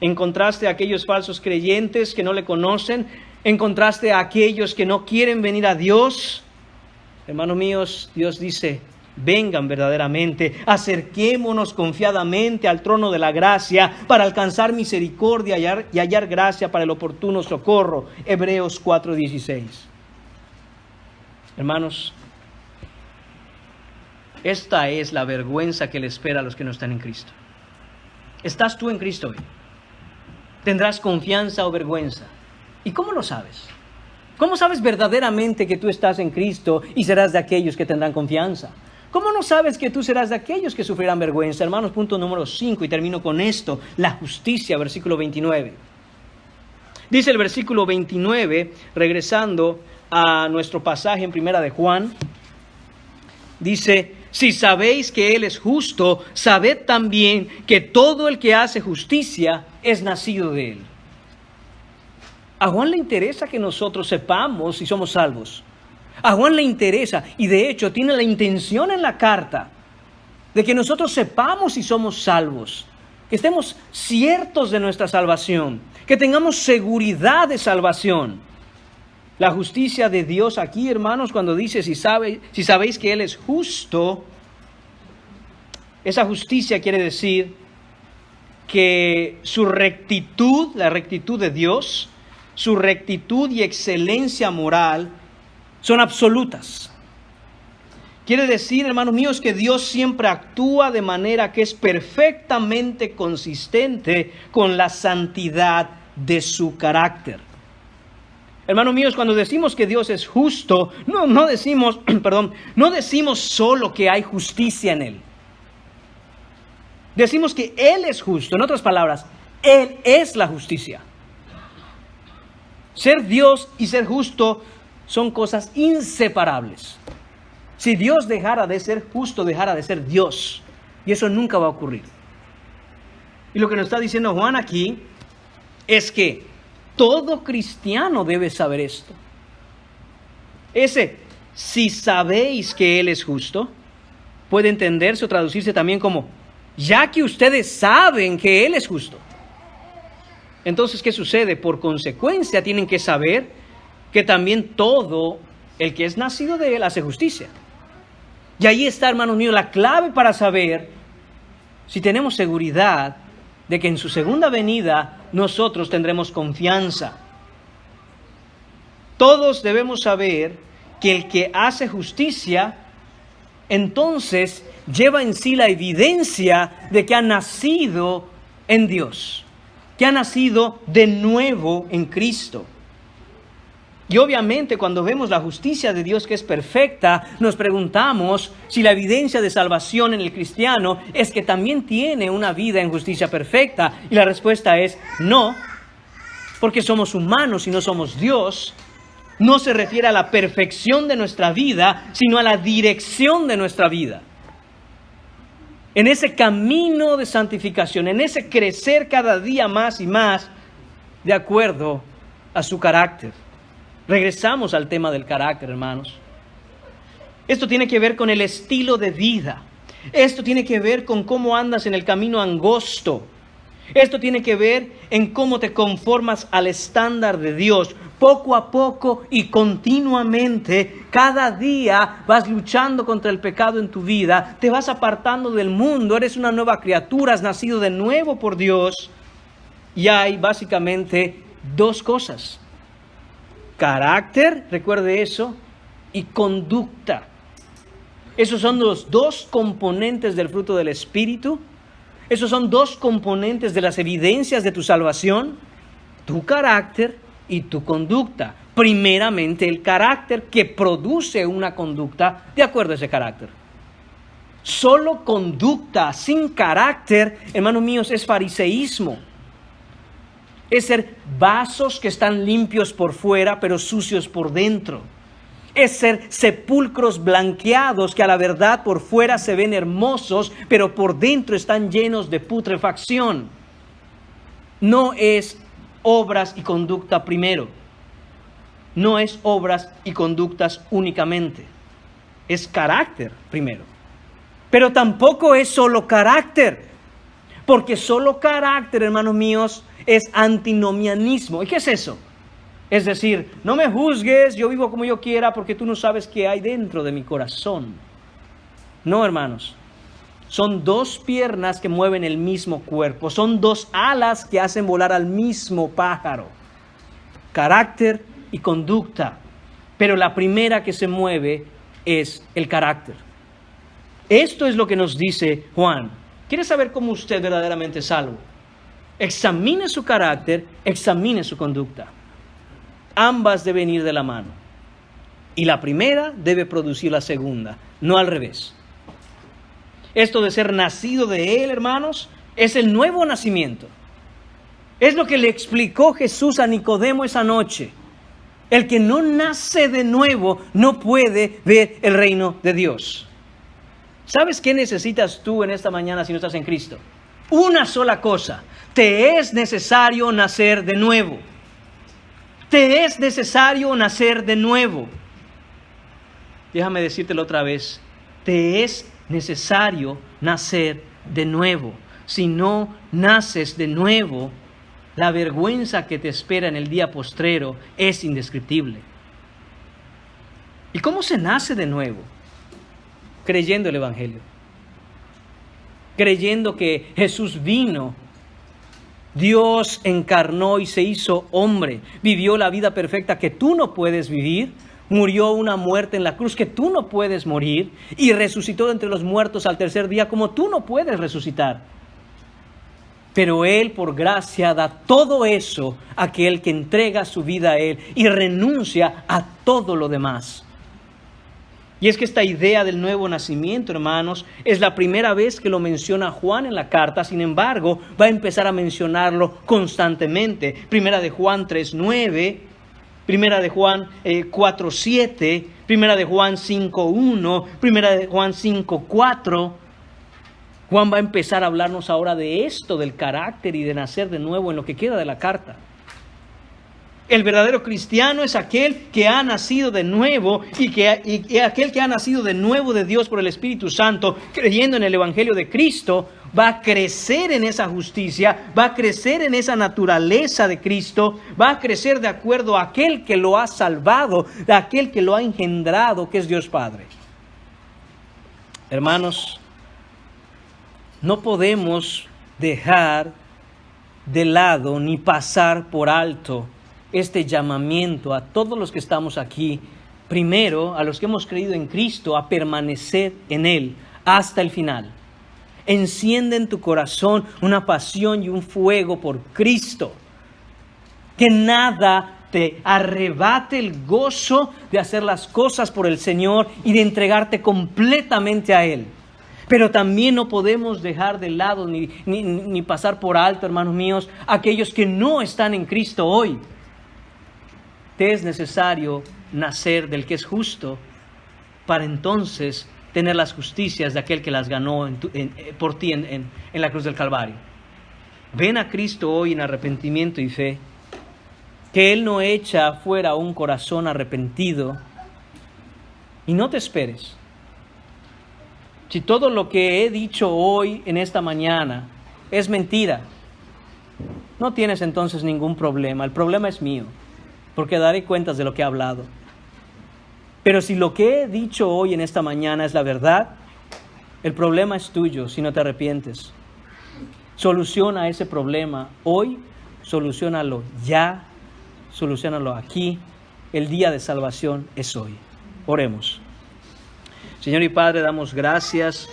En contraste a aquellos falsos creyentes que no le conocen, en contraste a aquellos que no quieren venir a Dios, hermanos míos, Dios dice: vengan verdaderamente, acerquémonos confiadamente al trono de la gracia para alcanzar misericordia y hallar gracia para el oportuno socorro. Hebreos 4:16. Hermanos, esta es la vergüenza que le espera a los que no están en Cristo. ¿Estás tú en Cristo hoy? ¿Tendrás confianza o vergüenza? ¿Y cómo lo sabes? ¿Cómo sabes verdaderamente que tú estás en Cristo y serás de aquellos que tendrán confianza? ¿Cómo no sabes que tú serás de aquellos que sufrirán vergüenza? Hermanos, punto número 5, y termino con esto: la justicia, versículo 29. Dice el versículo 29, regresando a nuestro pasaje en Primera de Juan, dice: si sabéis que Él es justo, sabed también que todo el que hace justicia es nacido de Él. A Juan le interesa que nosotros sepamos si somos salvos. A Juan le interesa, y de hecho tiene la intención en la carta, de que nosotros sepamos si somos salvos, que estemos ciertos de nuestra salvación, que tengamos seguridad de salvación. La justicia de Dios aquí, hermanos, cuando dice si sabéis que Él es justo, esa justicia quiere decir que su rectitud, la rectitud de Dios, su rectitud y excelencia moral son absolutas. Quiere decir, hermanos míos, que Dios siempre actúa de manera que es perfectamente consistente con la santidad de su carácter. Hermanos míos, cuando decimos que Dios es justo, no decimos solo que hay justicia en Él. Decimos que Él es justo. En otras palabras, Él es la justicia. Ser Dios y ser justo son cosas inseparables. Si Dios dejara de ser justo, dejara de ser Dios. Y eso nunca va a ocurrir. Y lo que nos está diciendo Juan aquí es que todo cristiano debe saber esto. Si sabéis que Él es justo, puede entenderse o traducirse también como: ya que ustedes saben que Él es justo. Entonces, ¿qué sucede? Por consecuencia, tienen que saber que también todo el que es nacido de Él hace justicia. Y ahí está, hermanos míos, la clave para saber si tenemos seguridad de que en su segunda venida nosotros tendremos confianza. Todos debemos saber que el que hace justicia, entonces lleva en sí la evidencia de que ha nacido en Dios, que ha nacido de nuevo en Cristo. Y obviamente cuando vemos la justicia de Dios, que es perfecta, nos preguntamos si la evidencia de salvación en el cristiano es que también tiene una vida en justicia perfecta. Y la respuesta es no, porque somos humanos y no somos Dios. No se refiere a la perfección de nuestra vida, sino a la dirección de nuestra vida. En ese camino de santificación, en ese crecer cada día más y más de acuerdo a su carácter. Regresamos al tema del carácter, hermanos. Esto tiene que ver con el estilo de vida. Esto tiene que ver con cómo andas en el camino angosto. Esto tiene que ver en cómo te conformas al estándar de Dios. poco a poco y continuamente, cada día vas luchando contra el pecado en tu vida, te vas apartando del mundo, eres una nueva criatura, has nacido de nuevo por Dios. Y hay básicamente dos cosas: carácter, recuerde eso, y conducta. Esos son los dos componentes del fruto del Espíritu. Esos son dos componentes de las evidencias de tu salvación: tu carácter y tu conducta. Primeramente el carácter, que produce una conducta de acuerdo a ese carácter. Solo conducta sin carácter, hermanos míos, es fariseísmo. Es ser vasos que están limpios por fuera, pero sucios por dentro. Es ser sepulcros blanqueados que a la verdad por fuera se ven hermosos, pero por dentro están llenos de putrefacción. No es obras y conducta primero. No es obras y conductas únicamente. Es carácter primero. Pero tampoco es solo carácter. Porque solo carácter, hermanos míos, es antinomianismo. ¿Y qué es eso? Es decir, no me juzgues, yo vivo como yo quiera porque tú no sabes qué hay dentro de mi corazón. No, hermanos. Son dos piernas que mueven el mismo cuerpo. Son dos alas que hacen volar al mismo pájaro. Carácter y conducta. Pero la primera que se mueve es el carácter. Esto es lo que nos dice Juan. ¿Quiere saber cómo usted verdaderamente es salvo? Examine su carácter, examine su conducta. Ambas deben ir de la mano. Y la primera debe producir la segunda, no al revés. Esto de ser nacido de Él, hermanos, es el nuevo nacimiento. Es lo que le explicó Jesús a Nicodemo esa noche. El que no nace de nuevo no puede ver el reino de Dios. ¿Sabes qué necesitas tú en esta mañana si no estás en Cristo? Una sola cosa. Te es necesario nacer de nuevo. Te es necesario nacer de nuevo. Déjame decírtelo otra vez. Te es necesario nacer de nuevo. Si no naces de nuevo, la vergüenza que te espera en el día postrero es indescriptible. ¿Y cómo se nace de nuevo? Creyendo el Evangelio. Creyendo que Jesús vino, Dios encarnó y se hizo hombre, vivió la vida perfecta que tú no puedes vivir, murió una muerte en la cruz que tú no puedes morir y resucitó de entre los muertos al tercer día como tú no puedes resucitar. Pero Él por gracia da todo eso a aquel que entrega su vida a Él y renuncia a todo lo demás. Y es que esta idea del nuevo nacimiento, hermanos, es la primera vez que lo menciona Juan en la carta. Sin embargo, va a empezar a mencionarlo constantemente. Primera de Juan 3:9, Primera de Juan 4:7, Primera de Juan 5:1, Primera de Juan 5:4. Juan va a empezar a hablarnos ahora de esto, del carácter y de nacer de nuevo en lo que queda de la carta. El verdadero cristiano es aquel que ha nacido de nuevo y aquel que ha nacido de nuevo de Dios por el Espíritu Santo, creyendo en el Evangelio de Cristo, va a crecer en esa justicia, va a crecer en esa naturaleza de Cristo, va a crecer de acuerdo a aquel que lo ha salvado, de aquel que lo ha engendrado, que es Dios Padre. Hermanos, no podemos dejar de lado ni pasar por alto este llamamiento a todos los que estamos aquí, primero a los que hemos creído en Cristo, a permanecer en Él hasta el final. Enciende en tu corazón una pasión y un fuego por Cristo. Que nada te arrebate el gozo de hacer las cosas por el Señor y de entregarte completamente a Él. Pero también no podemos dejar de lado ni pasar por alto, hermanos míos, aquellos que no están en Cristo hoy. Te es necesario nacer del que es justo para entonces tener las justicias de aquel que las ganó por ti en la cruz del Calvario. Ven a Cristo hoy en arrepentimiento y fe, que Él no echa fuera un corazón arrepentido, y no te esperes. Si todo lo que he dicho hoy en esta mañana es mentira, no tienes entonces ningún problema. El problema es mío. El porque daré cuentas de lo que he hablado. Pero si lo que he dicho hoy en esta mañana es la verdad, el problema es tuyo si no te arrepientes. Soluciona ese problema hoy, soluciónalo ya, soluciónalo aquí. El día de salvación es hoy. Oremos. Señor y Padre, damos gracias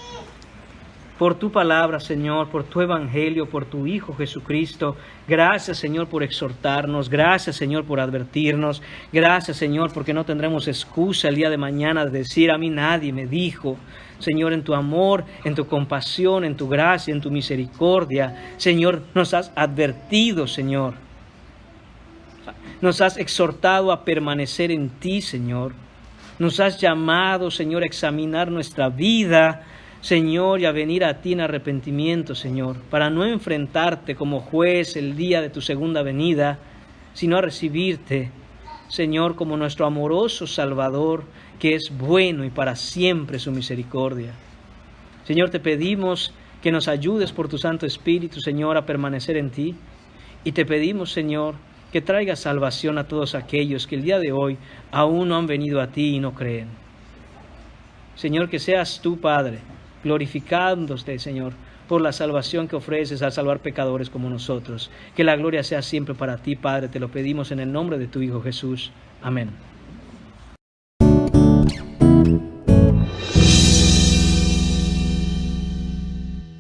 por tu palabra, Señor, por tu evangelio, por tu Hijo Jesucristo. Gracias, Señor, por exhortarnos. Gracias, Señor, por advertirnos. Gracias, Señor, porque no tendremos excusa el día de mañana de decir: a mí nadie me dijo. Señor, en tu amor, en tu compasión, en tu gracia, en tu misericordia, Señor, nos has advertido, Señor. Nos has exhortado a permanecer en ti, Señor. Nos has llamado, Señor, a examinar nuestra vida, Señor, y a venir a ti en arrepentimiento, Señor, para no enfrentarte como juez el día de tu segunda venida, sino a recibirte, Señor, como nuestro amoroso Salvador, que es bueno y para siempre su misericordia. Señor, te pedimos que nos ayudes por tu Santo Espíritu, Señor, a permanecer en ti. Y te pedimos, Señor, que traigas salvación a todos aquellos que el día de hoy aún no han venido a ti y no creen. Señor, que seas tú, Padre, glorificándote, Señor, por la salvación que ofreces al salvar pecadores como nosotros. Que la gloria sea siempre para ti, Padre, te lo pedimos en el nombre de tu Hijo Jesús. Amén.